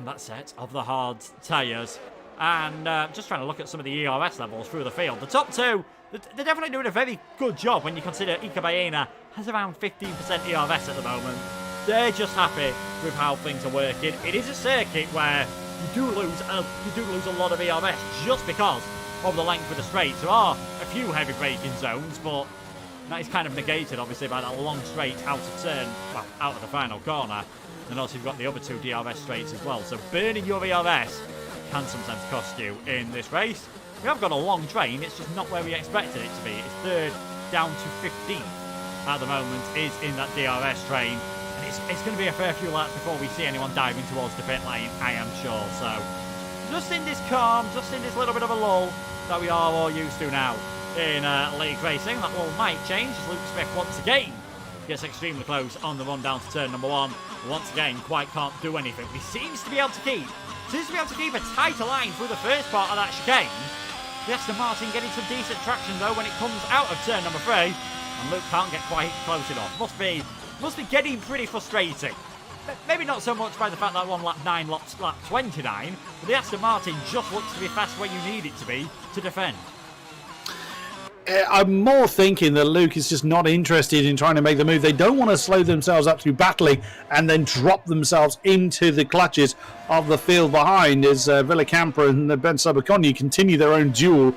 that set of the hard tyres. And just trying to look at some of the ERS levels through the field. The top two, they're definitely doing a very good job when you consider Ikebayana has around 15% ERS at the moment. They're just happy with how things are working. It is a circuit where you do lose a lot of ERS just because of the length of the straight. There are a few heavy braking zones, but that is kind of negated obviously by that long straight out of turn, well, out of the final corner. And also you've got the other two DRS straights as well. So burning your ERS can sometimes cost you in this race. We have got a long train, it's just not where we expected it to be. It's third down to 15th at the moment is in that DRS train. And it's going to be a fair few laps before we see anyone diving towards the pit lane, I am sure. So just in this calm, just in this little bit of a lull that we are all used to now in league racing. That lull might change as Luke Smith once again gets extremely close on the run down to turn number 1. Once again, quite can't do anything. He seems to be able to keep a tighter line through the first part of that chicane. The Aston Martin getting some decent traction though when it comes out of turn number 3, and Luke can't get quite close enough. Must be getting pretty frustrating maybe not so much by the fact that one lap 9, lap 29, but the Aston Martin just looks to be fast where you need it to be to defend. I'm more thinking that Luke is just not interested in trying to make the move. They don't want to slow themselves up through battling and then drop themselves into the clutches of the field behind as Villacampa and Ben Sabaconi continue their own duel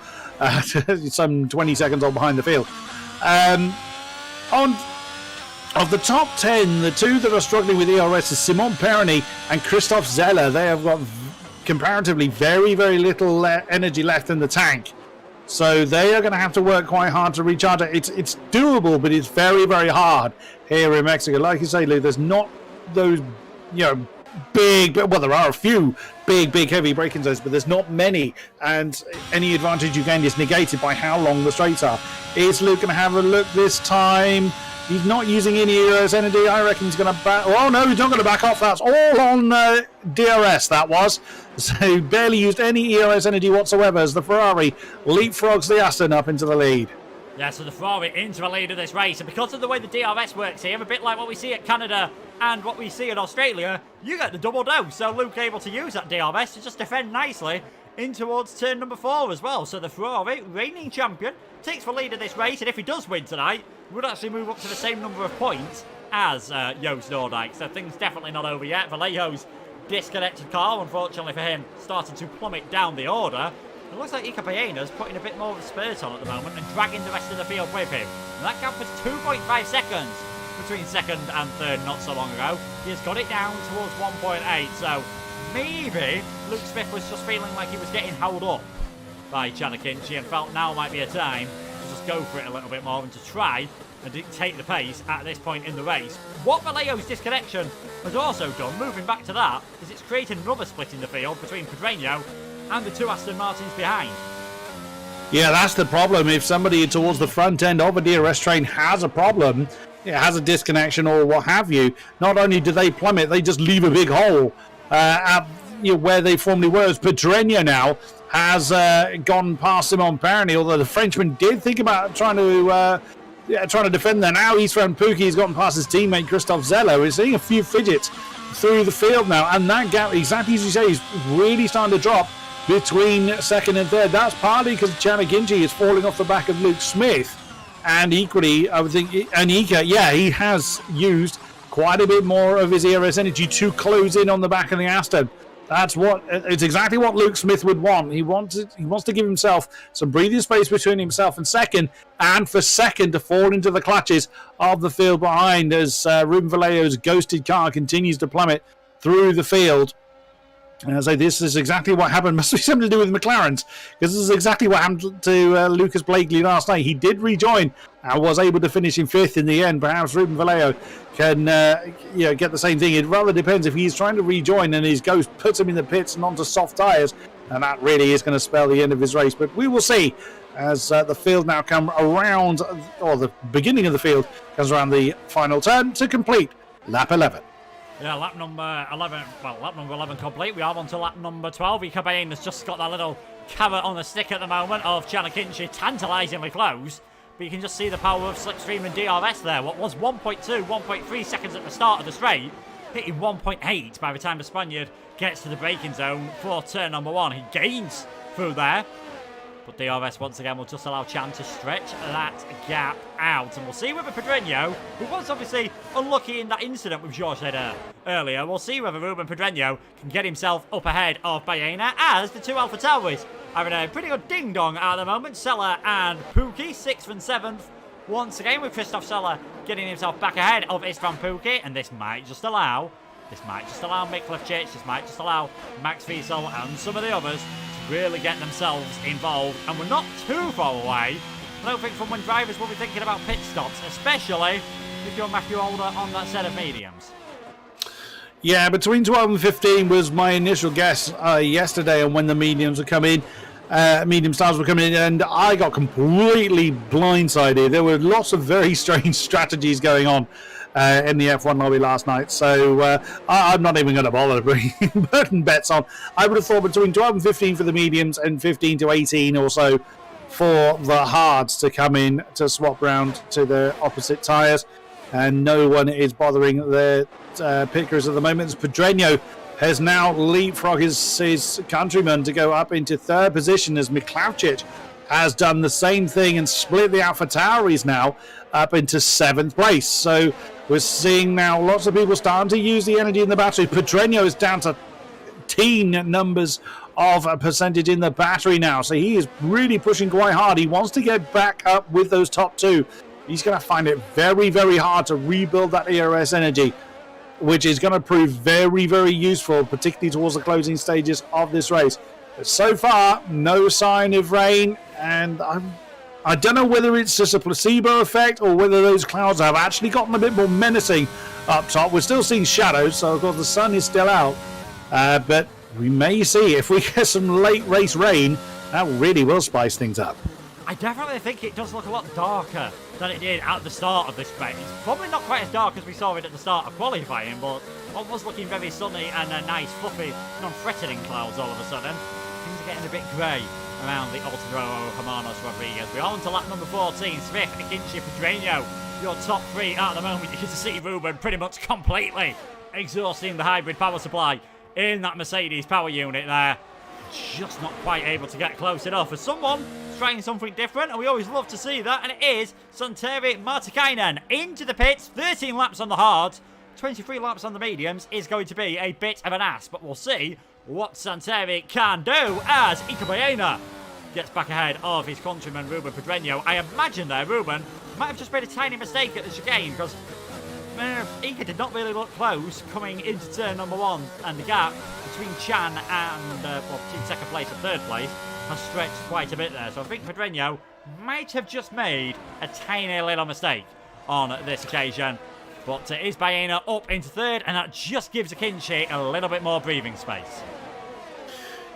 some 20 seconds on behind the field. Of the top 10, the two that are struggling with ERS is Simon Perroni and Christoph Zeller. They have got comparatively very, very little energy left in the tank. So they are going to have to work quite hard to recharge it. It's doable, but it's very, very hard here in Mexico. Like you say, Lou, there's not those, big, well, there are a few big, heavy braking zones, but there's not many. And any advantage you gain is negated by how long the straights are. Is Luke going to have a look this time? He's not using any ERS energy. I reckon he's going to back... Oh, no, he's not going to back off. That's all on DRS, that was. So barely used any ERS energy whatsoever as the Ferrari leapfrogs the Aston up into the lead. Yeah, so the Ferrari into the lead of this race. And because of the way the DRS works here, a bit like what we see at Canada and what we see in Australia, you get the double dose. So Luke able to use that DRS to just defend nicely in towards turn number 4 as well. So the Ferrari, reigning champion, takes the lead of this race. And if he does win tonight, would actually move up to the same number of points as Joost Noordijk. So things definitely not over yet. Vallejo's disconnected car, unfortunately for him, starting to plummet down the order. It looks like Iker Baena's putting a bit more of a spurt on at the moment and dragging the rest of the field with him. And that gap was 2.5 seconds between second and third not so long ago. He has got it down towards 1.8. So maybe Luke Smith was just feeling like he was getting held up by Chanakinchi and felt now might be a time to just go for it a little bit more and to try and dictate the pace at this point in the race. What Vallejo's disconnection has also done, moving back to that, is it's created another split in the field between Pedreño and the two Aston Martins behind. Yeah, that's the problem. If somebody towards the front end of a DRS train has a problem, it has a disconnection or what have you, not only do they plummet, they just leave a big hole at where they formerly were. As Pedreño now has gone past Simon Perroni, although the Frenchman did think about trying to defend there. Now he's found Pookie, he's gotten past his teammate Christoph Zeller. We're seeing a few fidgets through the field now, and that gap, exactly as you say, is really starting to drop between second and third. That's partly because Chanakinchi is falling off the back of Luke Smith, and equally, I would think, Anika, he has used quite a bit more of his ERS energy to close in on the back of the Aston. It's exactly what Luke Smith would want. He wants to give himself some breathing space between himself and second, and for second to fall into the clutches of the field behind as Ruben Vallejo's ghosted car continues to plummet through the field. And I say this is exactly what happened. Must be something to do with McLaren's, because this is exactly what happened to Lucas Blakely last night. He did rejoin and was able to finish in 5th in the end. Perhaps Ruben Vallejo can get the same thing. It rather depends if he's trying to rejoin and his ghost puts him in the pits and onto soft tyres, and that really is going to spell the end of his race. But we will see as the field now come around, or the beginning of the field comes around the final turn to complete lap 11. Yeah, lap number 11, lap number 11 complete. We are on to lap number 12. Iker Baena has just got that little carrot on the stick at the moment of Chanakinchi, tantalisingly close. But you can just see the power of Slipstream and DRS there. What was 1.2, 1.3 seconds at the start of the straight, hitting 1.8 by the time the Spaniard gets to the braking zone for turn number 1. He gains through there. But DRS once again will just allow Chan to stretch that gap out. And we'll see whether Pedreño, who was obviously unlucky in that incident with Georges Heder earlier, we'll see whether Ruben Pedreño can get himself up ahead of Baena, as the two Alpha Tauris having a pretty good ding-dong at the moment. Seller and Pookie, 6th and 7th. Once again with Christoph Seller getting himself back ahead of Istvan Pookie. And this might just allow Mick Lefchich, this might just allow Max Wiesel and some of the others really get themselves involved, and we're not too far away. I don't think from when drivers will be thinking about pit stops, especially if you're Matthew Older on that set of mediums. Yeah, between 12 and 15 was my initial guess yesterday on when the mediums were coming. Medium stars were coming in, and I got completely blindsided. There were lots of very strange strategies going on in the F1 lobby last night, so I'm not even going to bother putting bets on. I would have thought between 12 and 15 for the mediums and 15 to 18 or so for the hards to come in to swap round to the opposite tyres. and no one is bothering the pickers at the moment. As Pedreño has now leapfrogged his countryman to go up into third position, as Miklavčić has done the same thing and split the AlphaTauris now up into seventh place. So we're seeing now lots of people starting to use the energy in the battery. Pedreño is down to teen numbers of a percentage in the battery now, so he is really pushing quite hard. He wants to get back up with those top two. He's going to find it very, very hard to rebuild that ERS energy, which is going to prove very, very useful, particularly towards the closing stages of this race. But so far, no sign of rain, and I don't know whether it's just a placebo effect or whether those clouds have actually gotten a bit more menacing up top. We're still seeing shadows, so of course the sun is still out, but we may see, if we get some late race rain, that really will spice things up. I definitely think it does look a lot darker than it did at the start of this race. Probably not quite as dark as we saw it at the start of qualifying, but what was looking very sunny and nice, fluffy, non-threatening clouds all of a sudden, things are getting a bit grey around the Autodromo Hermanos Rodriguez. We're on to lap number 14, Smith, Akinci, Pedreño. Your top three at the moment. You can see Ruben pretty much completely exhausting the hybrid power supply in that Mercedes power unit there. Just not quite able to get close enough. As someone trying something different, and we always love to see that, and it is Santeri Martikainen into the pits. 13 laps on the hards, 23 laps on the mediums is going to be a bit of an ass, but we'll see what Santeri can do as Iker Baena gets back ahead of his countryman Ruben Pedreño. I imagine there Ruben might have just made a tiny mistake at the chicane, because Iker did not really look close coming into turn number 1, and the gap between Chan and between second place and third place has stretched quite a bit there. So I think Pedreño might have just made a tiny little mistake on this occasion. But it is Baena up into third, and that just gives Akinci a little bit more breathing space.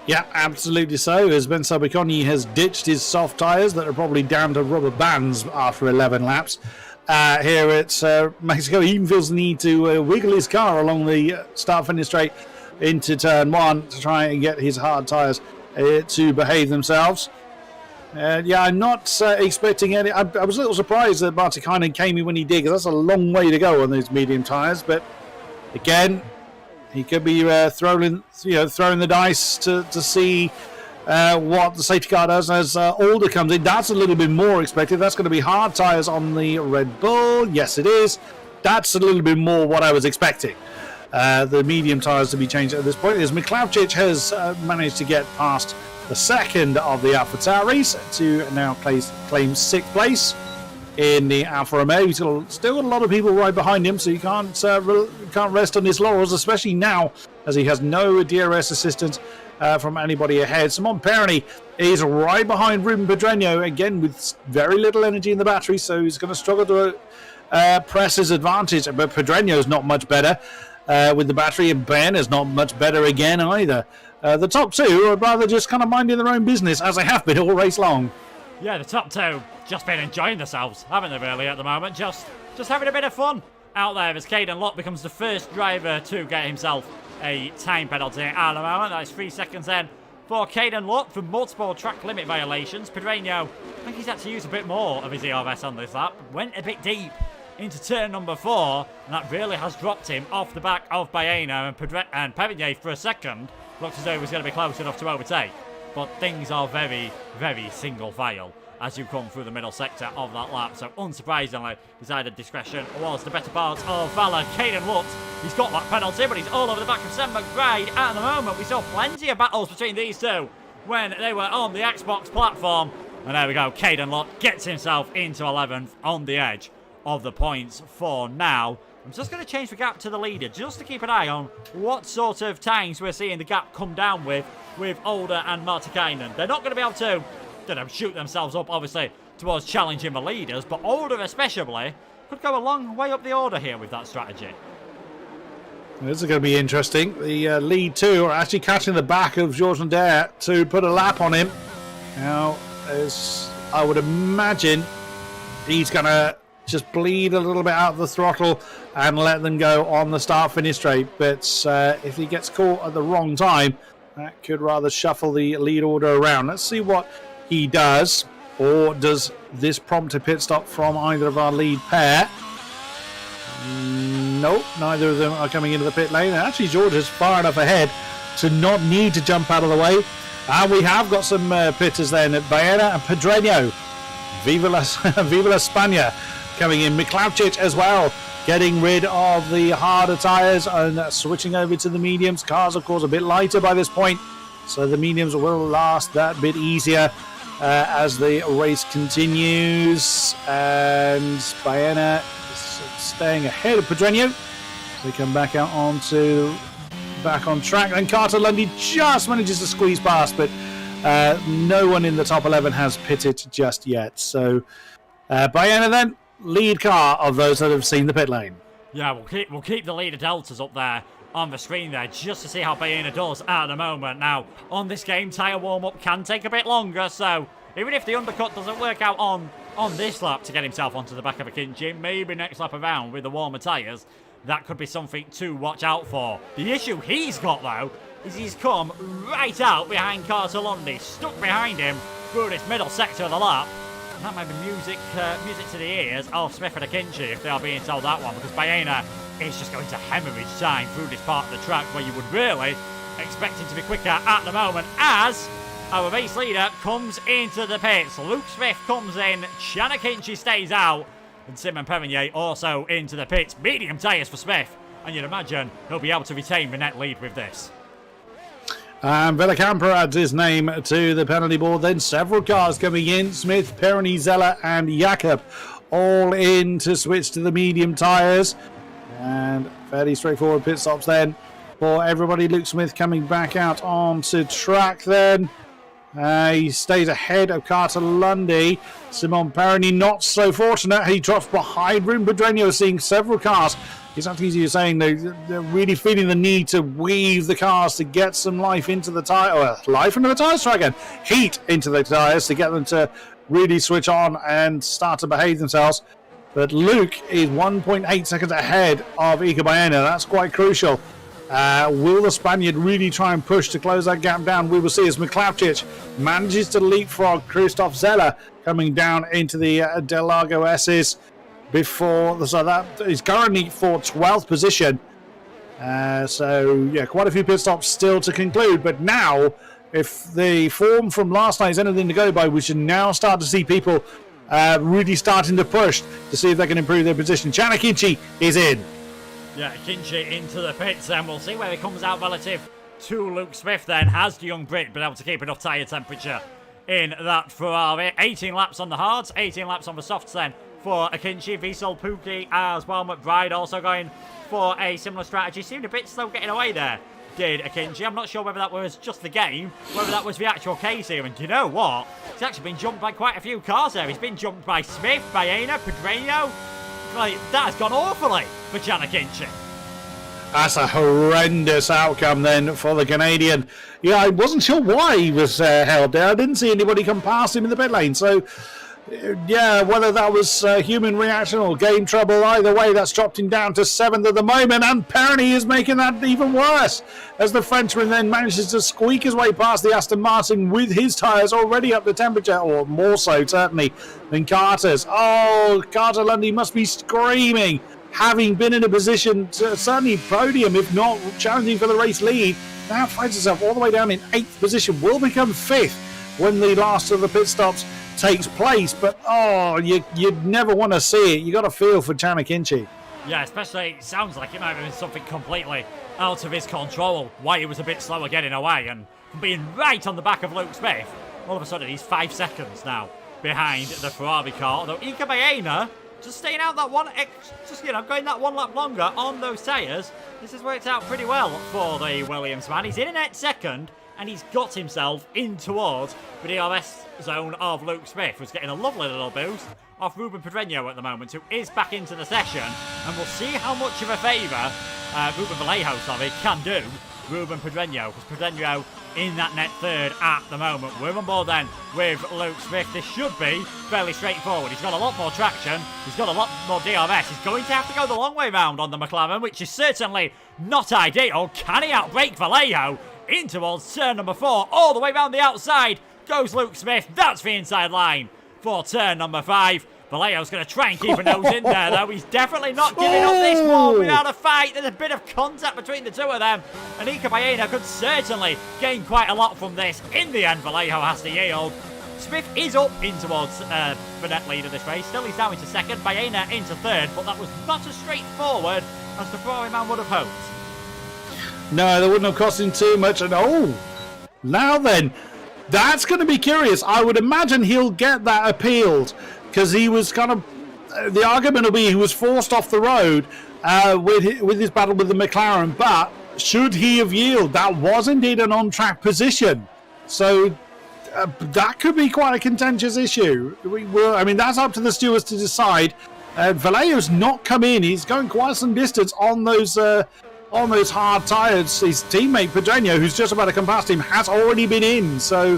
Yeah, absolutely so. As Ben Sabiconi has ditched his soft tyres that are probably down to rubber bands after 11 laps. Here at Mexico, he even feels the need to wiggle his car along the start-finish straight into turn 1 to try and get his hard tyres to behave themselves. Yeah, I'm not expecting any. I was a little surprised that Martikainen came in when he did, because that's a long way to go on those medium tyres. But again, he could be throwing the dice to see what the safety car does as Alder comes in. That's a little bit more expected. That's going to be hard tyres on the Red Bull. Yes, it is. That's a little bit more what I was expecting. The medium tyres to be changed at this point, as Miklavčić has managed to get past the second of the AlphaTauris to now claim 6th place in the Alfa Romeo. He's still got a lot of people right behind him, so you can't rest on his laurels, especially now as he has no DRS assistance from anybody ahead. Simon Perroni is right behind Ruben Pedreño, again with very little energy in the battery, so he's going to struggle to press his advantage. But Pedreño's not much better with the battery, and Baena's not much better again either. The top two are rather just kind of minding their own business, as they have been all race long. Yeah, the top two just been enjoying themselves, haven't they, really, at the moment? Just having a bit of fun out there as Caden Lott becomes the first driver to get himself a time penalty at the moment. That is 3 seconds then for Caden Lott for multiple track limit violations. Pedreño, I think he's had to use a bit more of his ERS on this lap. Went a bit deep into turn number 4, and that really has dropped him off the back of Baena, and Perroni for a second looked as though he was going to be close enough to overtake. But things are very, very single file as you come through the middle sector of that lap. So unsurprisingly, decided discretion was the better part of Valor. Caden Lutz, he's got that penalty, but he's all over the back of Sam McBride at the moment. We saw plenty of battles between these two when they were on the Xbox platform. And there we go, Caden Lutz gets himself into 11th on the edge of the points for now. I'm just going to change the gap to the leader just to keep an eye on what sort of times we're seeing the gap come down with Older and Martikainen. They're not going to be able to shoot themselves up, obviously, towards challenging the leaders, but Older especially could go a long way up the order here with that strategy. This is going to be interesting. The lead two are actually catching the back of Georges Nader to put a lap on him. Now, as I would imagine, he's going to just bleed a little bit out of the throttle and let them go on the start-finish straight. But if he gets caught at the wrong time, that could rather shuffle the lead order around. Let's see what he does. Or does this prompt a pit stop from either of our lead pair? no, neither of them are coming into the pit lane. And actually, George is far enough ahead to not need to jump out of the way. And we have got some pitters then at Baena and Pedreño. Viva la España coming in. Miklaucic as well, getting rid of the harder tyres and switching over to the mediums. Cars, of course, a bit lighter by this point, so the mediums will last that bit easier as the race continues. And Baena is staying ahead of Pedreño. They come back out back on track, and Carter Lundy just manages to squeeze past, but no one in the top 11 has pitted just yet. So Baena then, lead car of those that have seen the pit lane. Yeah, we'll keep the leader deltas up there on the screen there just to see how Baena does at the moment. Now, on this game, tyre warm-up can take a bit longer, so even if the undercut doesn't work out on this lap to get himself onto the back of Akinci, maybe next lap around with the warmer tyres, that could be something to watch out for. The issue he's got, though, is he's come right out behind Carter Lundy, stuck behind him through this middle sector of the lap. And that might be music to the ears of Smith and Akinci if they are being told that one, because Baena is just going to hemorrhage time through this part of the track where you would really expect him to be quicker at the moment, as our race leader comes into the pits. Luke Smith comes in, Chan Akinci stays out, and Simon Perronier also into the pits. Medium tyres for Smith, and you'd imagine he'll be able to retain the net lead with this. And Villacamper adds his name to the penalty board. Then several cars coming in. Smith, Perroni, Zeller and Jakob all in to switch to the medium tyres. And fairly straightforward pit stops then for everybody. Luke Smith coming back out onto track then. He stays ahead of Carter Lundy. Simon Perroni not so fortunate. He drops behind Ruben Pedreño, seeing several cars. Exactly as you were saying, they're really feeling the need to weave the cars to get some life into the tyre. Life into the tyres, try again. Heat into the tyres to get them to really switch on and start to behave themselves. But Luke is 1.8 seconds ahead of Iker Baena. That's quite crucial. Will the Spaniard really try and push to close that gap down? We will see as Miklaucic manages to leapfrog Christoph Zeller coming down into the Del Lago S's so that is currently for 12th position. So yeah, quite a few pit stops still to conclude. But now, if the form from last night is anything to go by, we should now start to see people really starting to push to see if they can improve their position. Chan Akinci is in. Yeah, Akinci into the pits, and we'll see where he comes out relative to Luke Smith then. Has the young Brit been able to keep enough tyre temperature in that Ferrari? 18 laps on the hards, 18 laps on the softs then for Akinci. Wiesel, Pookie as well. McBride also going for a similar strategy. Seemed a bit slow getting away there, did Akinci. I'm not sure whether that was just the game, whether that was the actual case here. And do you know what? He's actually been jumped by quite a few cars there. He's been jumped by Smith, Baena, Pedreño. Like, that has gone awfully for Chan Akinci. That's a horrendous outcome then for the Canadian. Yeah, I wasn't sure why he was held there. I didn't see anybody come past him in the pit lane. So, yeah, whether that was human reaction or game trouble, either way, that's dropped him down to 7th at the moment. And Perroni is making that even worse as the Frenchman then manages to squeak his way past the Aston Martin with his tyres already up to temperature, or more so, certainly, than Carter's. Oh, Carter Lundy must be screaming, having been in a position to certainly podium, if not challenging for the race lead. Now finds himself all the way down in 8th position, will become 5th when the last of the pit stops takes place. But you'd never want to see it. You got to feel for Chan Akinci. Yeah, especially it sounds like it might have been something completely out of his control, why he was a bit slower getting away, and being right on the back of Luke Smith, all of a sudden he's 5 seconds now behind the Ferrari car. Although Iker Baena just staying out that one, going that one lap longer on those tyres. This has worked out pretty well for the Williams man. He's in a net second, and he's got himself in towards the DRS zone of Luke Smith, who's getting a lovely little boost off Ruben Pedreño at the moment, who is back into the session, and we'll see how much of a favour Ruben Vallejo, can do Ruben Pedreño, because Pedreño in that net third at the moment. We're on board then with Luke Smith. This should be fairly straightforward. He's got a lot more traction. He's got a lot more DRS. He's going to have to go the long way round on the McLaren, which is certainly not ideal. Can he outbrake Vallejo in towards turn number 4? All the way round the outside goes Luke Smith. That's the inside line for turn number 5. Vallejo's going to try and keep a nose in there, though. He's definitely not giving up this one without a fight. There's a bit of contact between the two of them. And Iker Baena could certainly gain quite a lot from this. In the end, Vallejo has to yield. Smith is up in towards the net lead of this race. Still, he's down into second. Baena into third, but that was not as straightforward as the Ferrari man would have hoped. No, that wouldn't have cost him too much. And now then, that's going to be curious. I would imagine he'll get that appealed because he was kind of. The argument will be he was forced off the road with his battle with the McLaren. But should he have yielded, that was indeed an on-track position. So that could be quite a contentious issue. That's up to the stewards to decide. Vallejo's not come in. He's going quite some distance on those hard tyres. His teammate Pedreño, who's just about to come past him, has already been in. So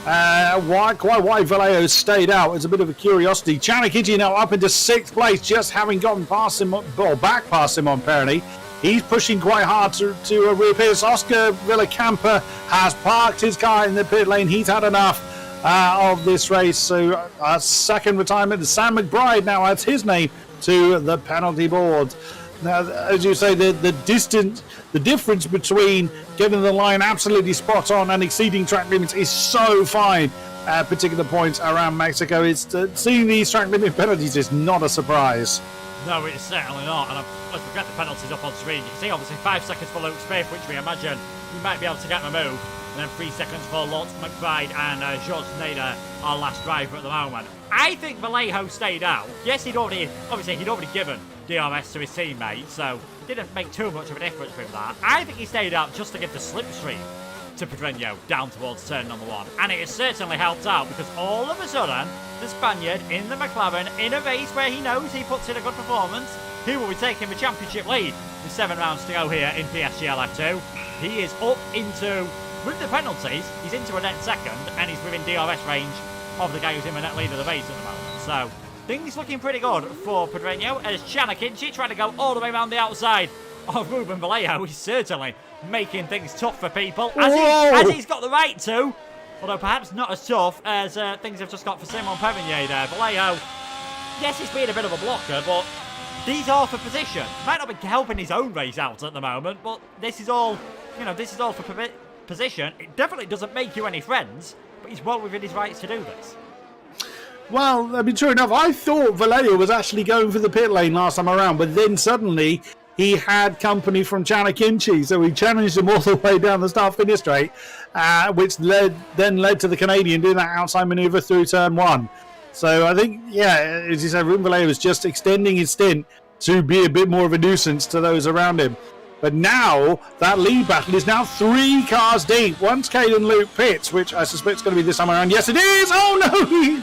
why Vallejo stayed out is a bit of a curiosity. Chanakiji now up into 6th place, just having gotten past him, or back past him on Perny. He's pushing quite hard to reappear. Oscar Villacampa has parked his car in the pit lane. He's had enough of this race. So second retirement. Sam McBride now adds his name to the penalty board. Now, as you say, the difference between getting the line absolutely spot on and exceeding track limits is so fine at particular points around Mexico. Seeing these track limit penalties is not a surprise. No, it's certainly not. And let's get the penalties up on screen. You can see obviously 5 seconds for Luke Smith, which we imagine we might be able to get removed. And then 3 seconds for Lutz, McBride and George Nader, our last driver at the moment. I think Vallejo stayed out. Yes, he'd already given DRS to his teammate, so it didn't make too much of a difference with that. I think he stayed out just to give the slipstream to Pedreño down towards turn number 1. And it has certainly helped out because all of a sudden, the Spaniard in the McLaren, in a race where he knows he puts in a good performance, he will be taking the championship lead with 7 rounds to go here in PSGL F2. He is up into, with the penalties, he's into a net second and he's within DRS range of the guy who's in the net lead of the race at the moment. So things looking pretty good for Pedreño as Chanakiji trying to go all the way around the outside of Ruben Vallejo. He's certainly making things tough for people, as he's got the right to. Although perhaps not as tough as things have just got for Simon Perrinier there. Vallejo, yes, he's been a bit of a blocker, but these are for position. Might not be helping his own race out at the moment, but this is all, for position. It definitely doesn't make you any friends, but he's well within his rights to do this. Well, true enough, I thought Vallejo was actually going for the pit lane last time around, but then suddenly he had company from Chanakimchi, so he challenged him all the way down the start-finish straight, which led to the Canadian doing that outside manoeuvre through turn 1. So I think, as you said, Ruben Vallejo was just extending his stint to be a bit more of a nuisance to those around him. But now, that lead battle is now 3 cars deep. Once Caden Luke pits, which I suspect is going to be this time around. Yes, it is! Oh,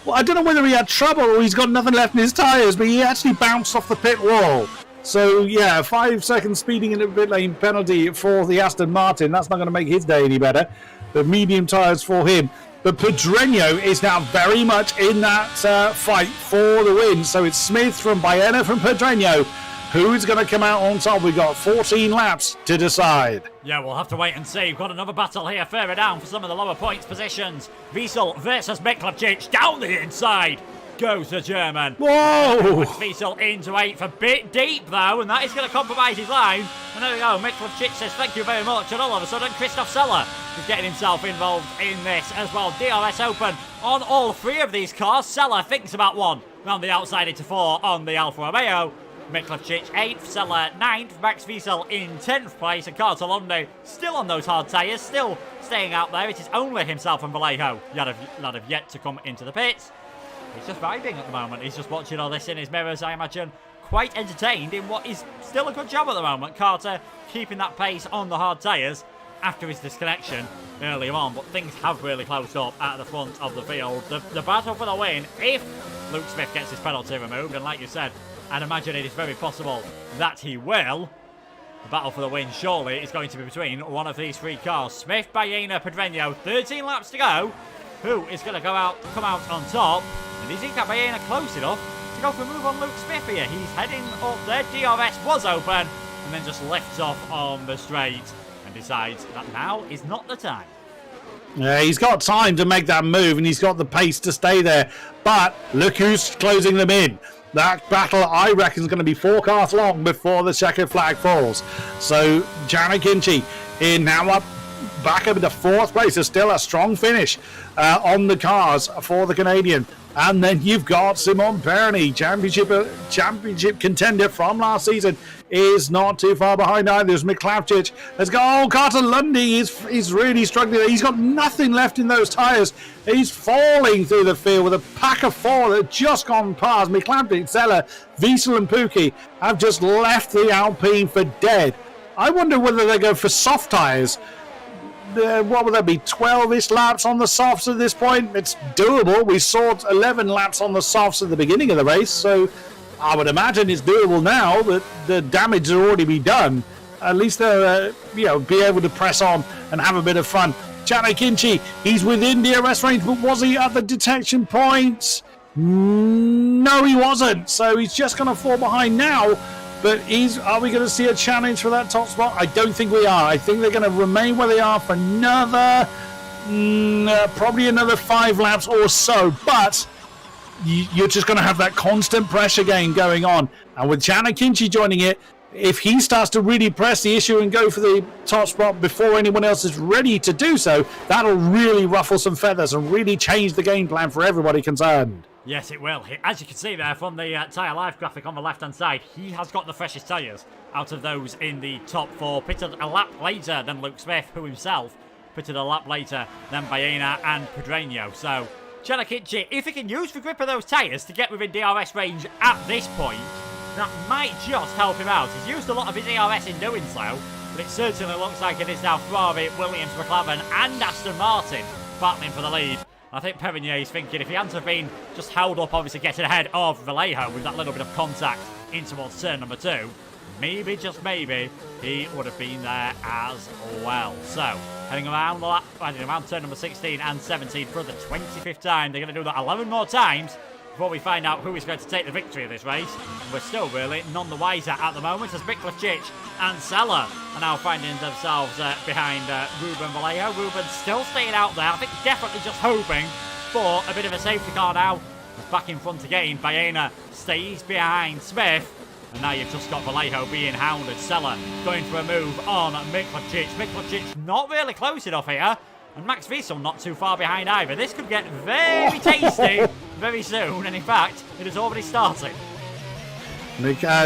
no! I don't know whether he had trouble or he's got nothing left in his tyres, but he actually bounced off the pit wall. So, 5 seconds speeding in the pit lane penalty for the Aston Martin. That's not going to make his day any better. But medium tyres for him. But Pedreño is now very much in that fight for the win. So it's Smith from Baena from Pedreño. Who's going to come out on top? We've got 14 laps to decide. Yeah, we'll have to wait and see. We've got another battle here further down for some of the lower points positions. Wiesel versus Miklavčić down the inside. Goes the German. Whoa! Wiesel into 8th, a bit deep though, and that is going to compromise his line. And there we go, Miklavčić says thank you very much, and all of a sudden Christoph Seller is getting himself involved in this as well. DRS open on all 3 of these cars. Seller thinks about 1 round the outside into 4 on the Alfa Romeo. Miklavčić 8th, Seller 9th, Max Wiesel in 10th place, and Cartolondi still on those hard tyres, still staying out there. It is only himself and Vallejo that have yet to come into the pits. He's just vibing at the moment. He's just watching all this in his mirrors, I imagine. Quite entertained in what is still a good job at the moment. Carter keeping that pace on the hard tyres after his disconnection earlier on. But things have really closed up at the front of the field. The battle for the win, if Luke Smith gets his penalty removed, and like you said, I'd imagine it is very possible that he will. The battle for the win surely is going to be between one of these 3 cars. Smith, Baena, Pedreño, 13 laps to go. Who is going to come out on top? And is Iker Baena close enough to go for a move on Luke Smith here? He's heading up there. DRS was open and then just lifts off on the straight and decides that now is not the time. Yeah, he's got time to make that move, and he's got the pace to stay there. But look who's closing them in. That battle, I reckon, is going to be forecast long before the checkered flag falls. So Janet Kinchie in now up, back up into 4th place. There's still a strong finish on the cars for the Canadian. And then you've got Simon Perny, championship contender from last season, is not too far behind either. There's McClavchich. Let's go. Oh, Carter Lundy is really struggling. He's got nothing left in those tyres. He's falling through the field with a pack of 4 that have just gone past. McClavchich, Zeller, Wiesel and Pookie have just left the Alpine for dead. I wonder whether they go for soft tyres. What would that be, 12-ish laps on the softs at this point? It's doable. We saw 11 laps on the softs at the beginning of the race, so I would imagine it's doable now, but the damage has already been done. At least they'll be able to press on and have a bit of fun. Janet Kinchie, he's within DRS range, but was he at the detection point? No, he wasn't, so he's just going to fall behind now. But are we going to see a challenge for that top spot? I don't think we are. I think they're going to remain where they are for another, probably another 5 laps or so. But you're just going to have that constant pressure game going on. And with Janet Kinchie joining it, if he starts to really press the issue and go for the top spot before anyone else is ready to do so, that'll really ruffle some feathers and really change the game plan for everybody concerned. Yes, it will. As you can see there from the tyre life graphic on the left-hand side, he has got the freshest tyres out of those in the top 4. Pitted a lap later than Luke Smith, who himself pitted a lap later than Baena and Pedreño. So, Janet Kinchie, if he can use the grip of those tyres to get within DRS range at this point, that might just help him out. He's used a lot of his ERS in doing so, but it certainly looks like it is now Ferrari, Williams, McLaren and Aston Martin battling for the lead. I think Perigny is thinking if he hadn't have been just held up, obviously getting ahead of Vallejo with that little bit of contact in towards turn number 2, maybe, just maybe, he would have been there as well. So, heading around turn number 16 and 17 for the 25th time. They're going to do that 11 more times before we find out who is going to take the victory of this race. And we're still really none the wiser at the moment, as Miklavčić and Seller are now finding themselves behind Ruben Vallejo. Ruben still staying out there. I think definitely just hoping for a bit of a safety car now. Back in front again, Baena stays behind Smith. And now you've just got Vallejo being hounded. Seller going for a move on Miklavčić. Miklavčić not really close enough here. And Max Wiesel not too far behind either. This could get very tasty very soon. And in fact, it has already started.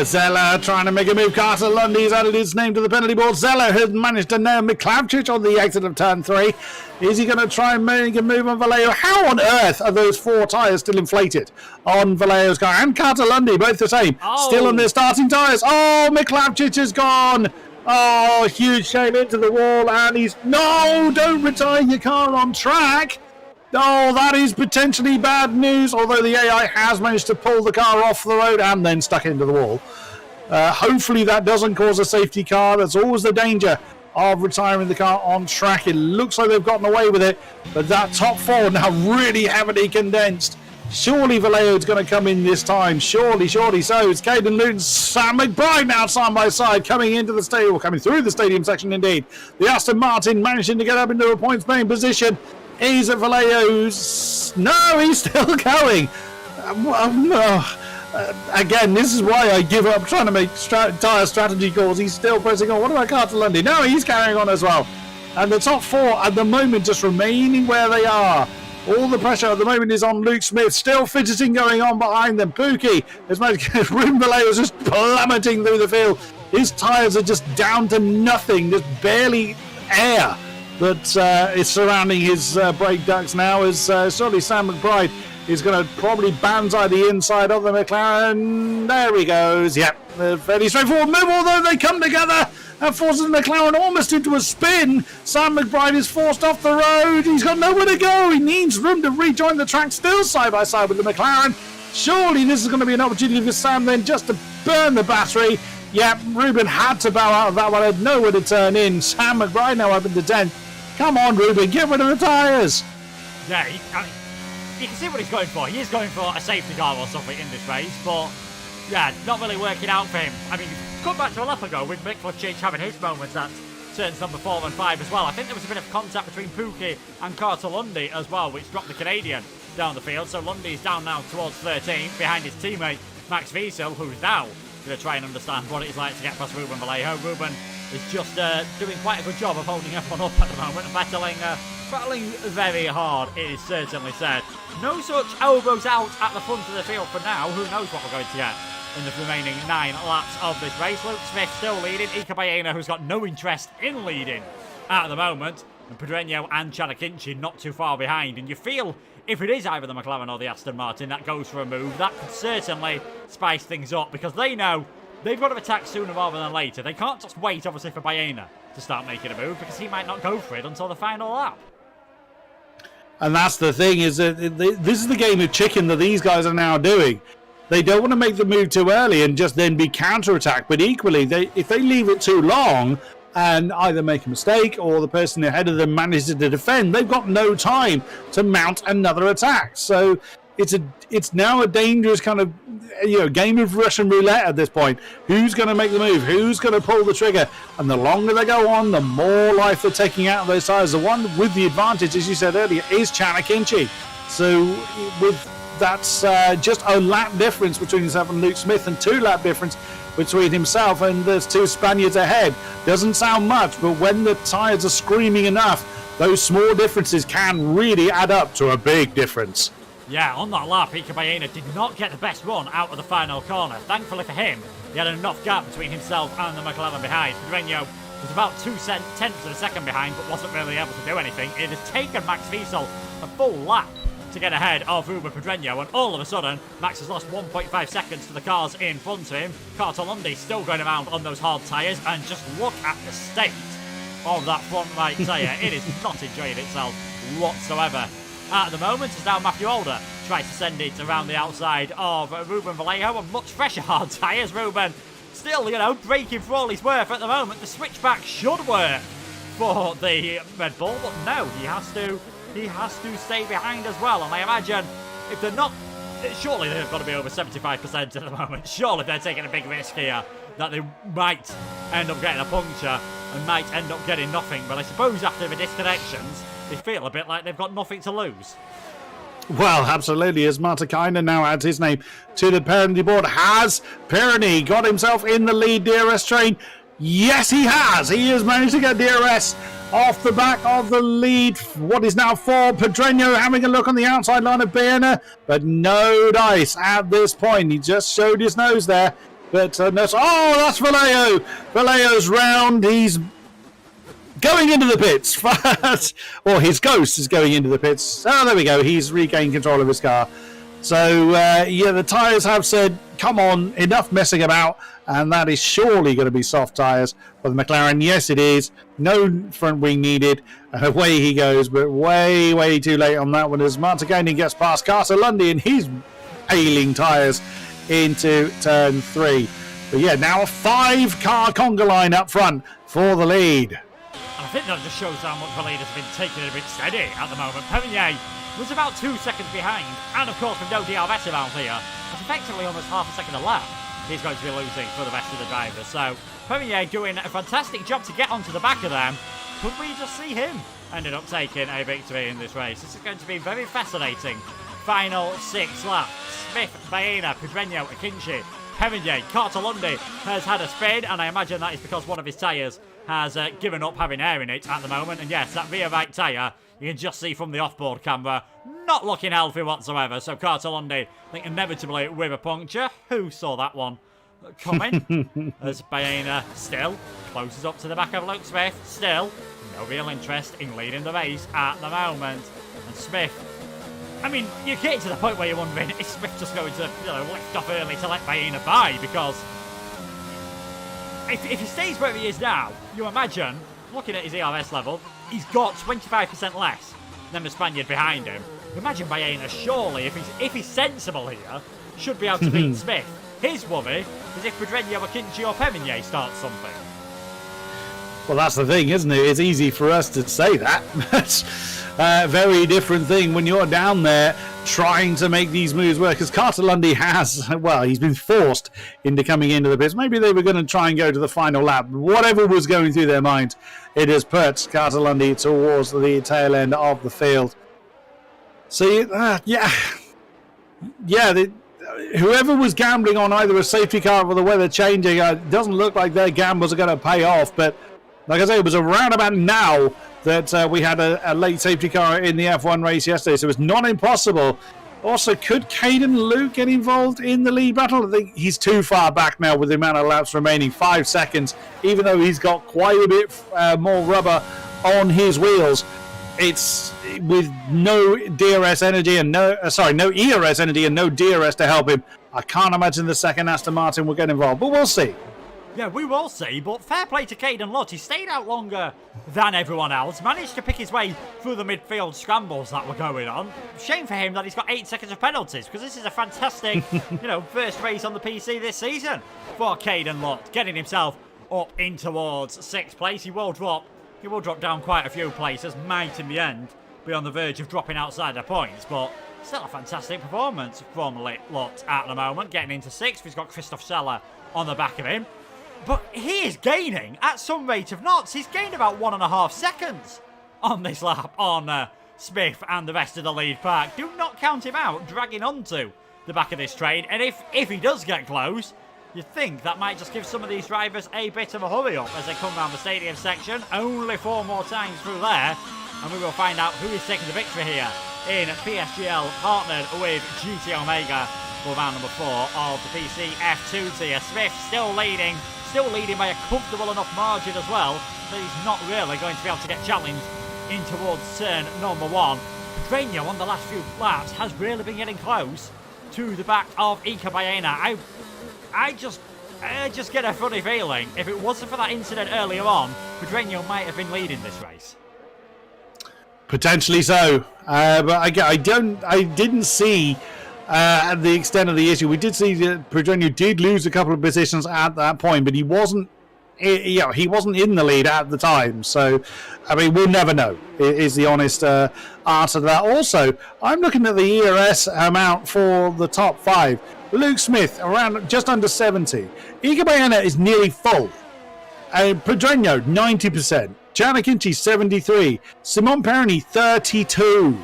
Zeller trying to make a move. Carter Lundy's added his name to the penalty board. Zeller has managed to nail Miklavčić on the exit of turn 3. Is he going to try and make a move on Vallejo? How on earth are those 4 tyres still inflated on Vallejo's car? And Carter Lundy, both the same. Oh. Still on their starting tyres. Oh, Miklavčić is gone. Oh, huge shame into the wall. And he's... No, don't retire your car on track. Oh, that is potentially bad news, although the AI has managed to pull the car off the road and then stuck it into the wall. Hopefully that doesn't cause a safety car. There's always the danger of retiring the car on track. It looks like they've gotten away with it, but that top 4 now really heavily condensed. Surely Vallejo's going to come in this time. Surely so. It's Caden Luton, Sam McBride now side by side coming into the stadium, or coming through the stadium section indeed. The Aston Martin managing to get up into a points paying position. He's at Vallejo's. No, he's still going. Again, this is why I give up trying to make tyre strategy calls. He's still pressing on. What about Carter Lundy? No, he's carrying on as well. And the top 4 at the moment just remaining where they are. All the pressure at the moment is on Luke Smith. Still fidgeting going on behind them. Pookie has managed to get Ruben Vallejo just plummeting through the field. His tyres are just down to nothing. Just barely air that is surrounding his brake ducts now, as surely Sam McBride is going to probably banzai the inside of the McLaren. There he goes. Yep, fairly straightforward move, although they come together and forces McLaren almost into a spin. Sam McBride is forced off the road. He's got nowhere to go. He needs room to rejoin the track, still side by side with the McLaren. Surely this is going to be an opportunity for Sam then just to burn the battery. Yep, Ruben had to bow out of that one, had nowhere to turn in. Sam McBride now up into 10th. Come on, Ruben, get rid of the tyres. Yeah, you can see what he's going for. He is going for a safety car or something in this race, but yeah, not really working out for him. I mean, come back to a lap ago with Miklavčić having his moments at turns number 4 and 5 as well. I think there was a bit of contact between Pookie and Carter Lundy as well, which dropped the Canadian down the field. So Lundy's down now towards 13 behind his teammate Max Wiesel, who's now going to try and understand what it is like to get past Ruben Vallejo. Ruben is just doing quite a good job of holding everyone up at the moment and battling very hard, it is certainly said. No such elbows out at the front of the field for now. Who knows what we're going to get in the remaining 9 laps of this race. Luke Smith still leading. Ika Baena, who's got no interest in leading at the moment. And Pedreño and Chanakinchi not too far behind. And you feel if it is either the McLaren or the Aston Martin that goes for a move, that could certainly spice things up, because they know they've got to attack sooner rather than later. They can't just wait, obviously, for Baena to start making a move, because he might not go for it until the final lap. And that's the thing, is that this is the game of chicken that these guys are now doing. They don't want to make the move too early and just then be counter-attacked, but equally, if they leave it too long and either make a mistake or the person ahead of them manages to defend, they've got no time to mount another attack. So it's now a dangerous kind of game of Russian roulette at this point. Who's going to make the move? Who's going to pull the trigger? And the longer they go on, the more life they're taking out of those tyres. The one with the advantage, as you said earlier, is Chanakinchi. So that's just a lap difference between himself and Luke Smith, and 2 lap difference between himself and there's 2 Spaniards ahead. Doesn't sound much, but when the tyres are screaming enough, those small differences can really add up to a big difference. Yeah, on that lap, Ika Baena did not get the best run out of the final corner. Thankfully for him, he had enough gap between himself and the McLaren behind. Pedreño was about 2/10 of a second behind, but wasn't really able to do anything. It has taken Max Wiesel a full lap to get ahead of Ruben Pedreño, and all of a sudden, Max has lost 1.5 seconds to the cars in front of him. Carter Lundy still going around on those hard tyres, and just look at the state of that front right tyre. It is not enjoying itself whatsoever. At the moment, as now Matthew Alder tries to send it around the outside of Ruben Vallejo on much fresher hard tyres. Ruben still, breaking for all he's worth at the moment. The switchback should work for the Red Bull, but no, he has to stay behind as well. And I imagine if they're not, surely they've got to be over 75% at the moment. Surely they're taking a big risk here that they might end up getting a puncture and might end up getting nothing. But I suppose after the disconnections, they feel a bit like they've got nothing to lose. Well, absolutely. As Martikainen now adds his name to the penalty board, has Pirani got himself in the lead DRS train? Yes, he has. He has managed to get DRS off the back of the lead. What is now 4. Pedreño having a look on the outside line of Baena, but no dice at this point. He just showed his nose there. But that's Vallejo. Vallejo's round. He's going into the pits. Or his ghost is going into the pits. Oh, there we go. He's regained control of his car. So, the tyres have said, come on, enough messing about. And that is surely going to be soft tyres for the McLaren. Yes, it is. No front wing needed. And away he goes, but way, way too late on that one as Martikainen gets past Carter Lundy and his ailing tyres into turn 3. But yeah, now a 5-car conga line up front for the lead. I think that just shows how much the lead has been taking it a bit steady at the moment. Perrier was about 2 seconds behind, and of course with no DRS around here, it's effectively almost half a second a lap he's going to be losing for the rest of the drivers. So Perrier doing a fantastic job to get onto the back of them. Could we just see him ended up taking a victory in this race? This is going to be very fascinating. Final 6 laps. Smith, Baena, Pedreño, Akinci, Perrier, Carter Lundy has had a spin, and I imagine that is because one of his tyres has given up having air in it at the moment. And yes, that rear right tyre, you can just see from the off-board camera, not looking healthy whatsoever. So Carter Lundy, I think inevitably with a puncture. Who saw that one coming? As Baena still closes up to the back of Luke Smith. Still, no real interest in leading the race at the moment. And Smith, I mean, you're getting to the point where you're wondering, is Smith just going to lift off early to let Baena by? Because if he stays where he is now, you imagine, looking at his ERS level, he's got 25% less than the Spaniard behind him. Imagine Baena, surely, if he's sensible here, should be able to beat Smith. His worry is if Pedreño, Akinci or Perrier starts something. Well, that's the thing, isn't it? It's easy for us to say that. That's a very different thing when you're down there trying to make these moves work, because Carter Lundy has, well, he's been forced into coming into the pits. Maybe they were going to try and go to the final lap. Whatever was going through their mind, it has put Carter Lundy towards the tail end of the field. So, whoever was gambling on either a safety car or the weather changing, it doesn't look like their gambles are going to pay off. But like I say, it was around about now that we had a late safety car in the F1 race yesterday, so it's not impossible. Also, could Caden Luke get involved in the lead battle? I think he's too far back now with the amount of laps remaining, 5 seconds, even though he's got quite a bit more rubber on his wheels. It's with no DRS energy and no ERS energy and no DRS to help him. I can't imagine the second Aston Martin will get involved, but we'll see. Yeah, we will see, but fair play to Caden Lott. He stayed out longer than everyone else, managed to pick his way through the midfield scrambles that were going on. Shame for him that he's got 8 seconds of penalties, because this is a fantastic, first race on the PC this season for Caden Lott, getting himself up in towards 6th place. He will drop down quite a few places, might in the end be on the verge of dropping outside the points, but still a fantastic performance from Lott at the moment, getting into 6th. He's got Christoph Seller on the back of him. But he is gaining at some rate of knots. He's gained about 1.5 seconds on this lap on Smith and the rest of the lead pack. Do not count him out, dragging onto the back of this train. And if he does get close, you think that might just give some of these drivers a bit of a hurry up as they come round the stadium section. Only 4 more times through there. And we will find out who is taking the victory here in PSGL, partnered with GT Omega for round number 4 of the PC F2 tier. Smith still leading by a comfortable enough margin as well, that he's not really going to be able to get challenged in towards turn number 1. Pedreño on the last few laps has really been getting close to the back of Ika Baena. I just get a funny feeling if it wasn't for that incident earlier on, Pedreño might have been leading this race. Potentially so, but I didn't see the extent of the issue. We did see that Pedreño did lose a couple of positions at that point, but he wasn't in the lead at the time. So, I mean, we'll never know, is the honest answer to that. Also, I'm looking at the ERS amount for the top 5. Luke Smith, around just under 70. Ika Baena is nearly full. Pedreño, 90%. Gianni Kinchi, 73. Simon Perroni, 32.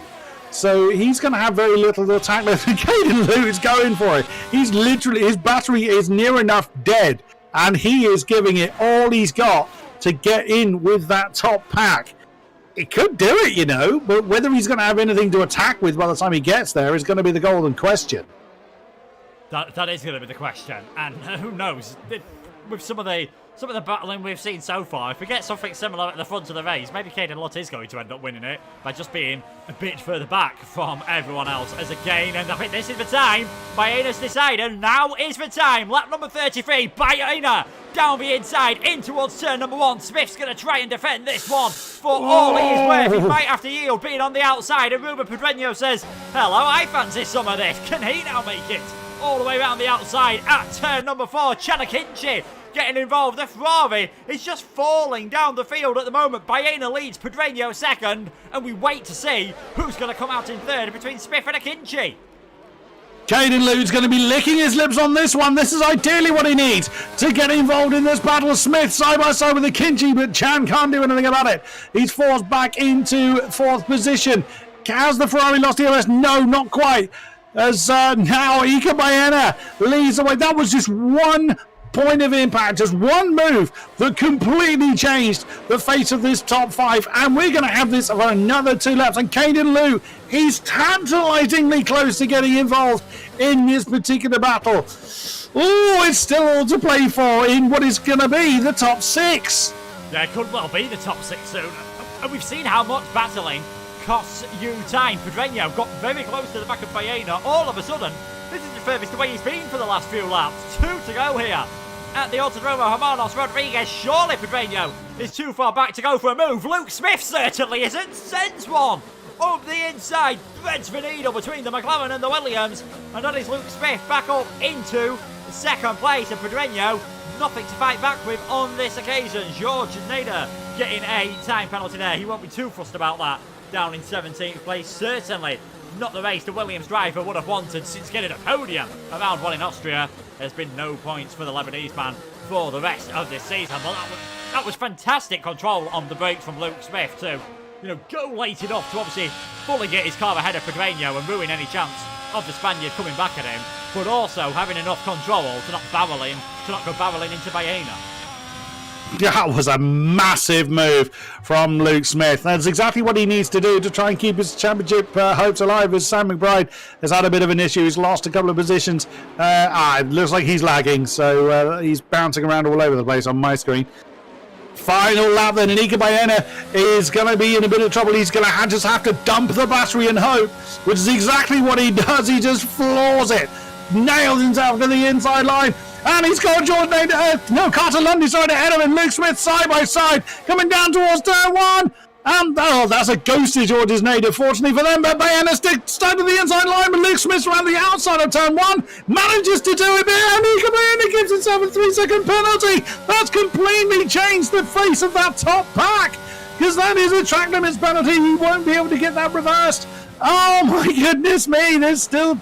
So he's going to have very little to attack left. Caden Luke's going for it. He's literally, his battery is near enough dead, and he is giving it all he's got to get in with that top pack. It could do it, but whether he's going to have anything to attack with by the time he gets there is going to be the golden question. That is going to be the question, and who knows? With some of the battling we've seen so far, if we get something similar at the front of the race, maybe Caden Lott is going to end up winning it by just being a bit further back from everyone else as again. And I think this is the time. Baena's decided. Now is the time. Lap number 33. Baena down the inside in towards turn number 1. Smith's going to try and defend this one for all he is worth. He might have to yield being on the outside. And Ruben Pedreño says, hello, I fancy some of this. Can he now make it all the way around the outside at turn number 4? Chanakinchi getting involved. The Ferrari is just falling down the field at the moment. Baena leads, Pedreño second, and we wait to see who's going to come out in third between Smith and Akinci. Caden Luke's going to be licking his lips on this one. This is ideally what he needs to get involved in this battle. Smith side by side with Akinci, but Chan can't do anything about it. He's forced back into 4th position. Has the Ferrari lost ERS? No, not quite. As now Ika Baena leads the way. That was just one point of impact, just one move that completely changed the face of this top 5, and we're going to have this for another 2 laps. And Caden Luke, he's tantalizingly close to getting involved in this particular battle. Oh, it's still all to play for in what is going to be the top 6. Yeah, it could well be the top 6 soon, and we've seen how much battling costs you time. Pedreño got very close to the back of Baena. All of a sudden, this is the furthest away he's been for the last few laps. 2 to go here at the Autodromo Hermanos Rodriguez. Surely Pedreño is too far back to go for a move. Luke Smith certainly isn't. Sends one up the inside. Threads the needle between the McLaren and the Williams. And that is Luke Smith back up into 2nd place. And Pedreño, nothing to fight back with on this occasion. George Nader getting a time penalty there. He won't be too fussed about that. Down in 17th place, certainly not the race the Williams driver would have wanted since getting a podium around one in Austria. There's been no points for the Lebanese man for the rest of this season. But that was fantastic control on the brakes from Luke Smith to, go late enough to obviously fully get his car ahead of Pedreño and ruin any chance of the Spaniard coming back at him, but also having enough control to not go barreling into Baena. That was a massive move from Luke Smith. That's exactly what he needs to do to try and keep his championship hopes alive, as Sam McBride has had a bit of an issue. He's lost a couple of positions. It looks like he's lagging, so he's bouncing around all over the place on my screen. Final lap then, and Iker Baena is going to be in a bit of trouble. He's going to just have to dump the battery and hope, which is exactly what he does. He just floors it, nails himself to the inside line. And he's got Carter Lundy's right ahead of him. Luke Smith side by side, coming down towards turn one. And, that's a ghosty George's native, fortunately for them. But Baena stuck to the inside line, but Luke Smith's around the outside of turn one. Manages to do it there, and Iker Baena gives himself a 3-second penalty. That's completely changed the face of that top pack, because that is a track limits penalty. He won't be able to get that reversed. Oh my goodness me! There's still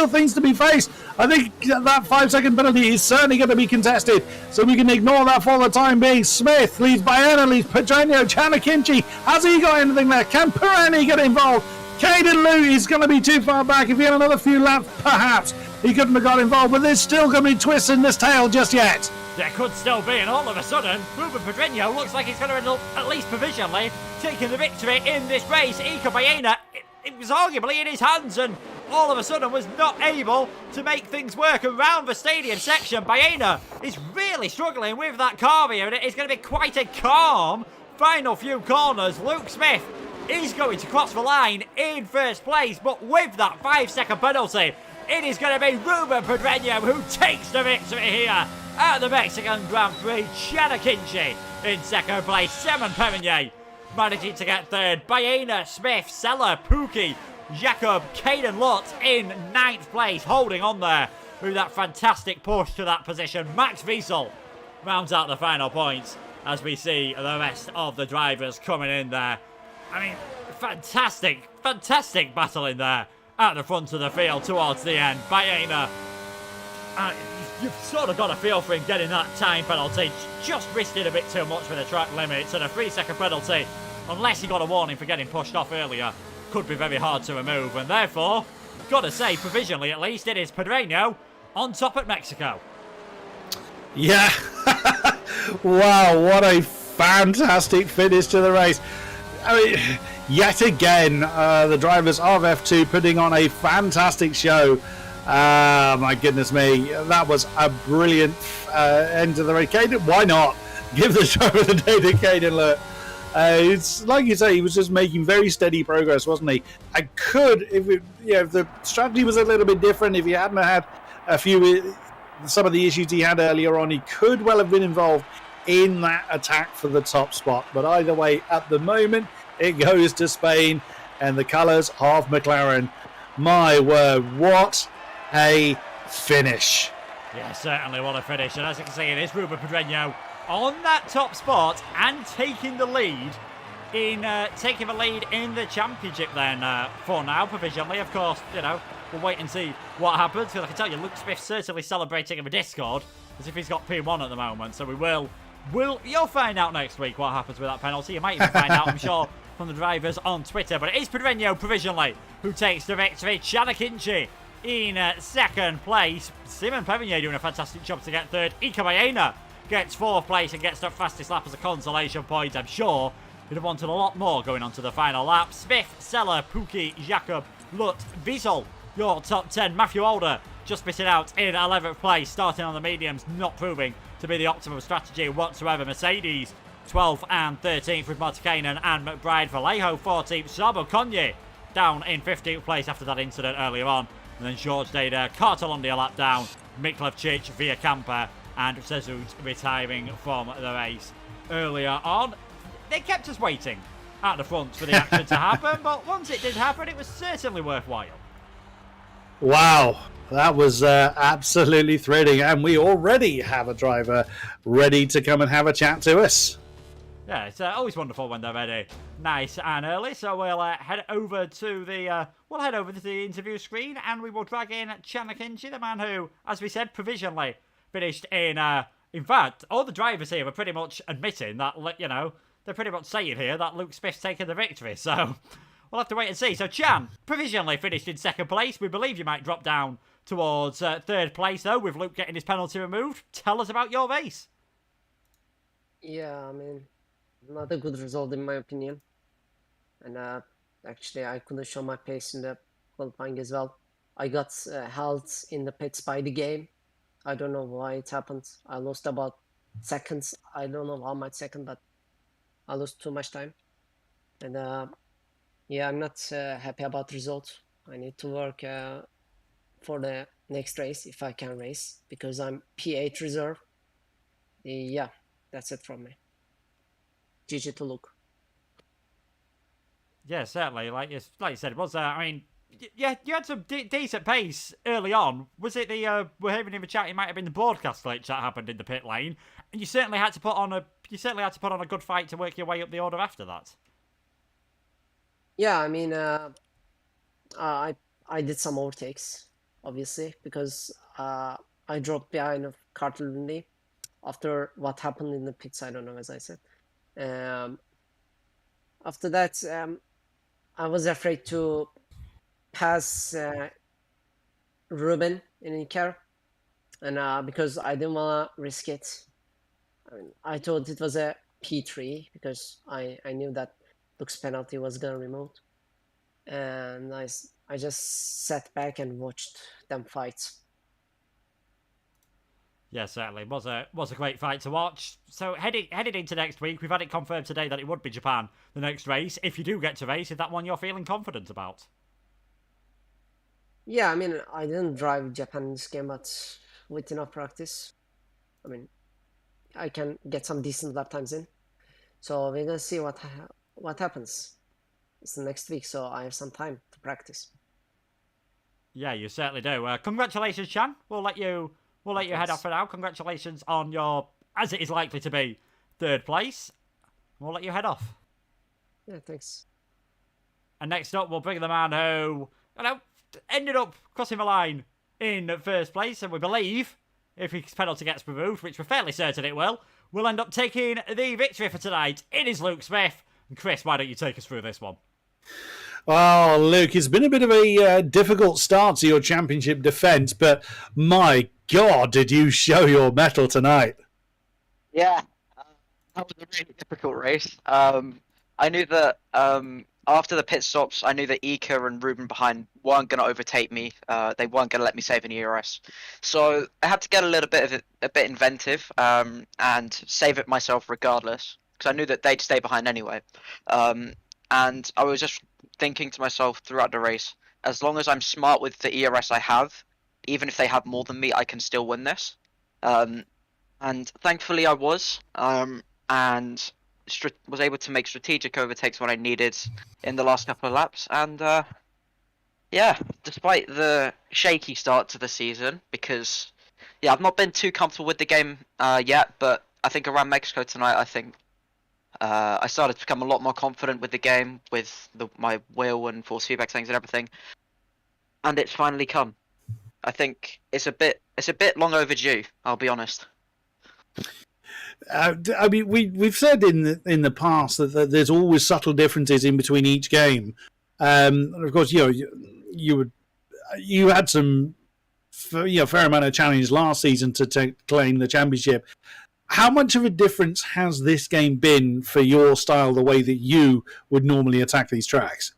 things to be faced. I think that 5-second penalty is certainly going to be contested, so we can ignore that for the time being. Smith leads Baena, leads Pedreño, Chanakinchi. Has he got anything there? Can Pirani get involved? Caden Lou is going to be too far back. If he had another few laps, perhaps he couldn't have got involved. But there's still going to be twists in this tail just yet. There could still be, and all of a sudden, Ruben Pedreño looks like he's going to end up, at least provisionally, taking the victory in this race. Iker Baena, it was arguably in his hands, and all of a sudden was not able to make things work around the stadium section. Baena is really struggling with that car here, and it is going to be quite a calm final few corners. Luke Smith is going to cross the line in first place, but with that 5-second penalty, it is going to be Ruben Pedreño who takes the victory here at the Mexican Grand Prix. Chanakinchi in second place, Simon Perigny managing to get third, Baena, Smith, Seller, Pookie, Jacob, Caden Lutz in ninth place, holding on there with that fantastic push to that position. Max Wiesel rounds out the final points as we see the rest of the drivers coming in there. I mean, fantastic battle in there at the front of the field towards the end. Baena, you've sort of got a feel for him getting that time penalty. Just risked it a bit too much with the track limits, and a 3-second penalty, unless he got a warning for getting pushed off earlier, could be very hard to remove. And therefore, gotta say, provisionally at least, it is Pedreño on top at Mexico. Yeah. Wow, what a fantastic finish to the race. I mean, yet again, the drivers of F2 putting on a fantastic show. My goodness me, that was a brilliant end to the race. Caden, why not give the driver the day to Caden Lurt? It's like you say, he was just making very steady progress, wasn't he? I could, if the strategy was a little bit different, if he hadn't had some of the issues he had earlier on, he could well have been involved in that attack for the top spot. But either way, at the moment, it goes to Spain and the colours of McLaren. My word, what a finish. Yeah, certainly what a finish. And as you can see, it is Ruben Pedreño on that top spot and taking the lead in the championship then for now, provisionally. Of course, we'll wait and see what happens, because I can tell you Luke Smith's certainly celebrating in the Discord as if he's got P1 at the moment. So you'll find out next week what happens with that penalty. You might even find out, I'm sure, from the drivers on Twitter. But it is Pedreño provisionally who takes the victory. Chanakinchi in second place. Simon Perigny doing a fantastic job to get third. Iker Baena gets fourth place and gets the fastest lap as a consolation point. I'm sure you'd have wanted a lot more going on to the final lap. Smith, Seller, Pookie, Jacob, Lut, Wiesel, your top 10. Matthew Alder just missing out in 11th place, starting on the mediums, not proving to be the optimum strategy whatsoever. Mercedes 12th and 13th with Martikainen and McBride. Vallejo 14th. Sabo Conye down in 15th place after that incident earlier on. And then George Dada, Carter Lundy a lap down, Miklevcic, Via Camper, and Sezut retiring from the race earlier on. They kept us waiting at the front for the action to happen, but once it did happen, it was certainly worthwhile. Wow, that was absolutely thrilling, and we already have a driver ready to come and have a chat to us. Yeah, it's always wonderful when they're ready, nice and early. So we'll head over to the interview screen, and we will drag in Chan McKinsey, the man who, as we said, provisionally finished in. In fact, all the drivers here are pretty much admitting that they're pretty much saying here that Luke Smith's taken the victory. So we'll have to wait and see. So Chan provisionally finished in second place. We believe you might drop down towards third place though, with Luke getting his penalty removed. Tell us about your race. Yeah, I mean, not a good result in my opinion. And actually, I couldn't show my pace in the qualifying as well. I got held in the pits by the game. I don't know why it happened. I lost about seconds. I don't know how much second, but I lost too much time. And yeah, I'm not happy about the result. I need to work for the next race if I can race because I'm P8 reserve. Yeah, that's it from me. GG to Luke. Yeah, certainly. Like you said, it was. I mean, yeah, you had some decent pace early on. Was it the we're hearing in the chat? It might have been the broadcast glitch that happened in the pit lane, and you certainly had to put on a good fight to work your way up the order after that. Yeah, I mean, I did some overtakes, obviously, because I dropped behind of Carter after what happened in the pits. I don't know, as I said. After that, I was afraid to pass Ruben in the car, and because I didn't want to risk it. I thought it was a P3 because I knew that Luke's penalty was gonna remove, and I just sat back and watched them fight. Yeah, certainly. It was a great fight to watch. So heading into next week, we've had it confirmed today that it would be Japan, the next race. If you do get to race, is that one you're feeling confident about? Yeah, I mean, I didn't drive Japan in this game, but with enough practice, I mean, I can get some decent lap times in. So we're gonna see what happens. It's the next week, so I have some time to practice. Yeah, you certainly do. Congratulations, Chan. We'll let you head off for now. Congratulations on your, as it is likely to be, third place. We'll let you head off. Yeah, thanks. And next up, we'll bring the man who, ended up crossing the line in first place, and we believe, if his penalty gets removed, which we're fairly certain it will end up taking the victory for tonight. It is Luke Smith. And Chris, why don't you take us through this one? Oh, Luke, it's been a bit of a difficult start to your championship defence, but my God, did you show your mettle tonight? Yeah, that was a really difficult race. I knew that after the pit stops, I knew that Ika and Ruben behind weren't going to overtake me. They weren't going to let me save an ERS. So I had to get a bit inventive and save it myself regardless, because I knew that they'd stay behind anyway. And I was just thinking to myself throughout the race, as long as I'm smart with the ERS I have, even if they have more than me, I can still win this. And thankfully I was, and was able to make strategic overtakes when I needed in the last couple of laps. And yeah, despite the shaky start to the season, because I've not been too comfortable with the game yet, but I think around Mexico tonight, I started to become a lot more confident with the game, with my wheel and force feedback things and everything, and it's finally come. I think it's a bit long overdue. I'll be honest. I mean, we've said in the past that there's always subtle differences in between each game, and of course, you had some fair amount of challenge last season to claim the championship. How much of a difference has this game been for your style, the way that you would normally attack these tracks?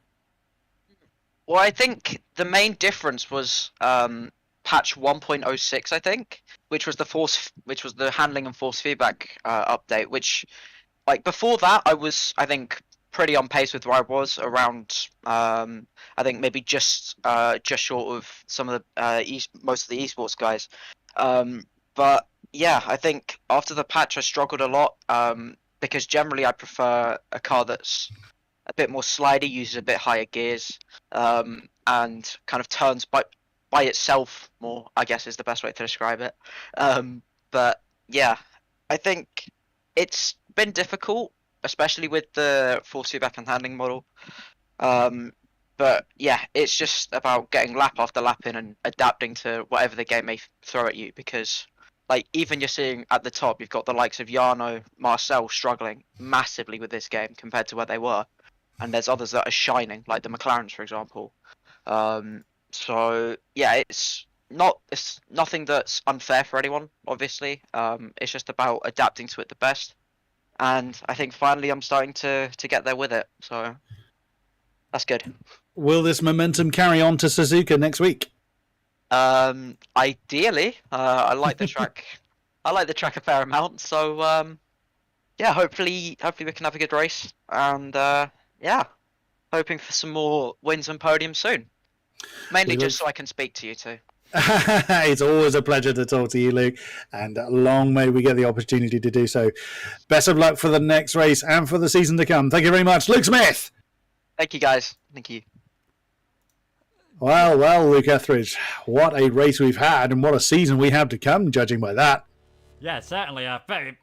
Well, I think the main difference was patch 1.06, I think, which was the handling and force feedback update. Which, like before that, I was, I think, pretty on pace with where I was around. I think maybe just short of some of the most of the esports guys. But yeah, I think after the patch I struggled a lot because generally I prefer a car that's a bit more slidey, uses a bit higher gears, and kind of turns by itself more, I guess is the best way to describe it. But yeah, I think it's been difficult especially with the force feedback and handling model. But yeah, it's just about getting lap after lap in and adapting to whatever the game may throw at you. Because, like, even you're seeing at the top, you've got the likes of Jarno, Marcel struggling massively with this game compared to where they were, and there's others that are shining, like the McLarens, for example. So yeah, it's nothing that's unfair for anyone. Obviously, it's just about adapting to it the best. And I think finally I'm starting to get there with it. So that's good. Will this momentum carry on to Suzuka next week? Ideally, I like the track. I like the track a fair amount. So yeah, hopefully we can have a good race. And yeah, hoping for some more wins and podiums soon. Mainly just so I can speak to you two. It's always a pleasure to talk to you, Luke, and long may we get the opportunity to do so. Best of luck for the next race and for the season to come. Thank you very much, Luke Smith. Thank you, guys. Thank you. Well, Luke Etheridge, what a race we've had and what a season we have to come, judging by that. Yeah, certainly a very,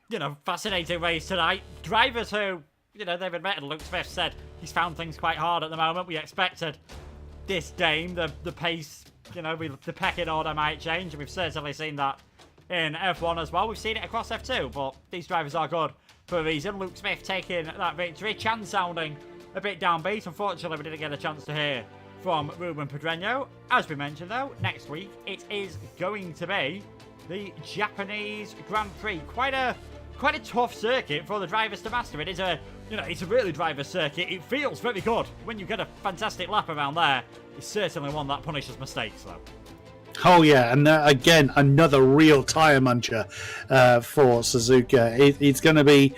fascinating race tonight. Drivers who, they've admitted, Luke Smith said he's found things quite hard at the moment. We expected this game, the pace, the pecking order might change, and we've certainly seen that in F1 as well. We've seen it across F2, but these drivers are good for a reason. Luke Smith taking that victory. Chan sounding a bit downbeat. Unfortunately, we didn't get a chance to hear from Ruben Pedreño. As we mentioned, though, next week it is going to be the Japanese Grand Prix. Quite a tough circuit for the drivers to master. It is it's a really driver's circuit. It feels very good when you get a fantastic lap around there. It's certainly one that punishes mistakes, though. Oh yeah, and again, another real tyre muncher for Suzuka. It's going to be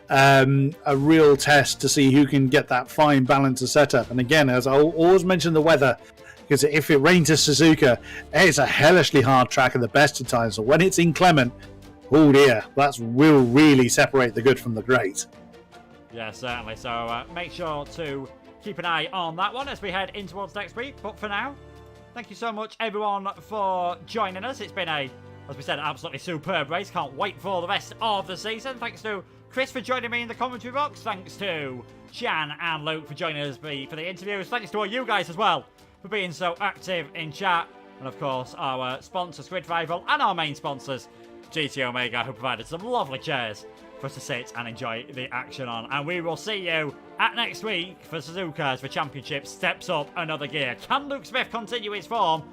a real test to see who can get that fine balance of setup. And again, as I always mention, the weather, because if it rains at Suzuka, it's a hellishly hard track at the best of times. So when it's inclement, oh dear, will really separate the good from the great. Yeah, certainly. So make sure to keep an eye on that one as we head in towards next week. But for now, thank you so much, everyone, for joining us. It's been as we said, an absolutely superb race. Can't wait for the rest of the season. Thanks to Chris for joining me in the commentary box. Thanks to Chan and Luke for joining us for the interviews. Thanks to all you guys as well for being so active in chat. And of course, our sponsor, Squid Rival, and our main sponsors, GT Omega, who provided some lovely chairs for us to sit and enjoy the action on. And we will see you at next week for Suzuka as the championship steps up another gear. Can Luke Smith continue his form?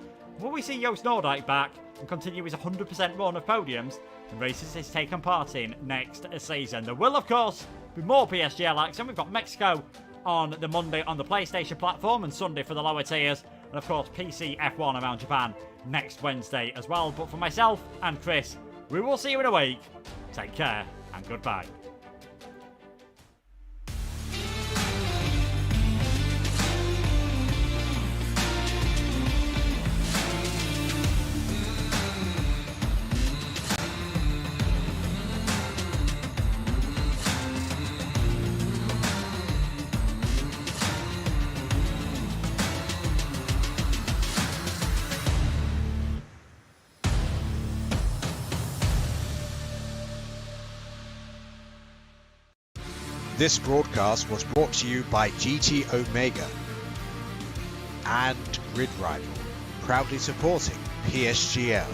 Will we see Joost Noordijk back and continue his 100% run of podiums and races he's taken part in next season? There will, of course, be more PSGL action. We've got Mexico on the Monday on the PlayStation platform and Sunday for the lower tiers. And, of course, PC F1 around Japan next Wednesday as well. But for myself and Chris, we will see you in a week. Take care and goodbye. This broadcast was brought to you by GT Omega and Grid Rival, proudly supporting PSGL.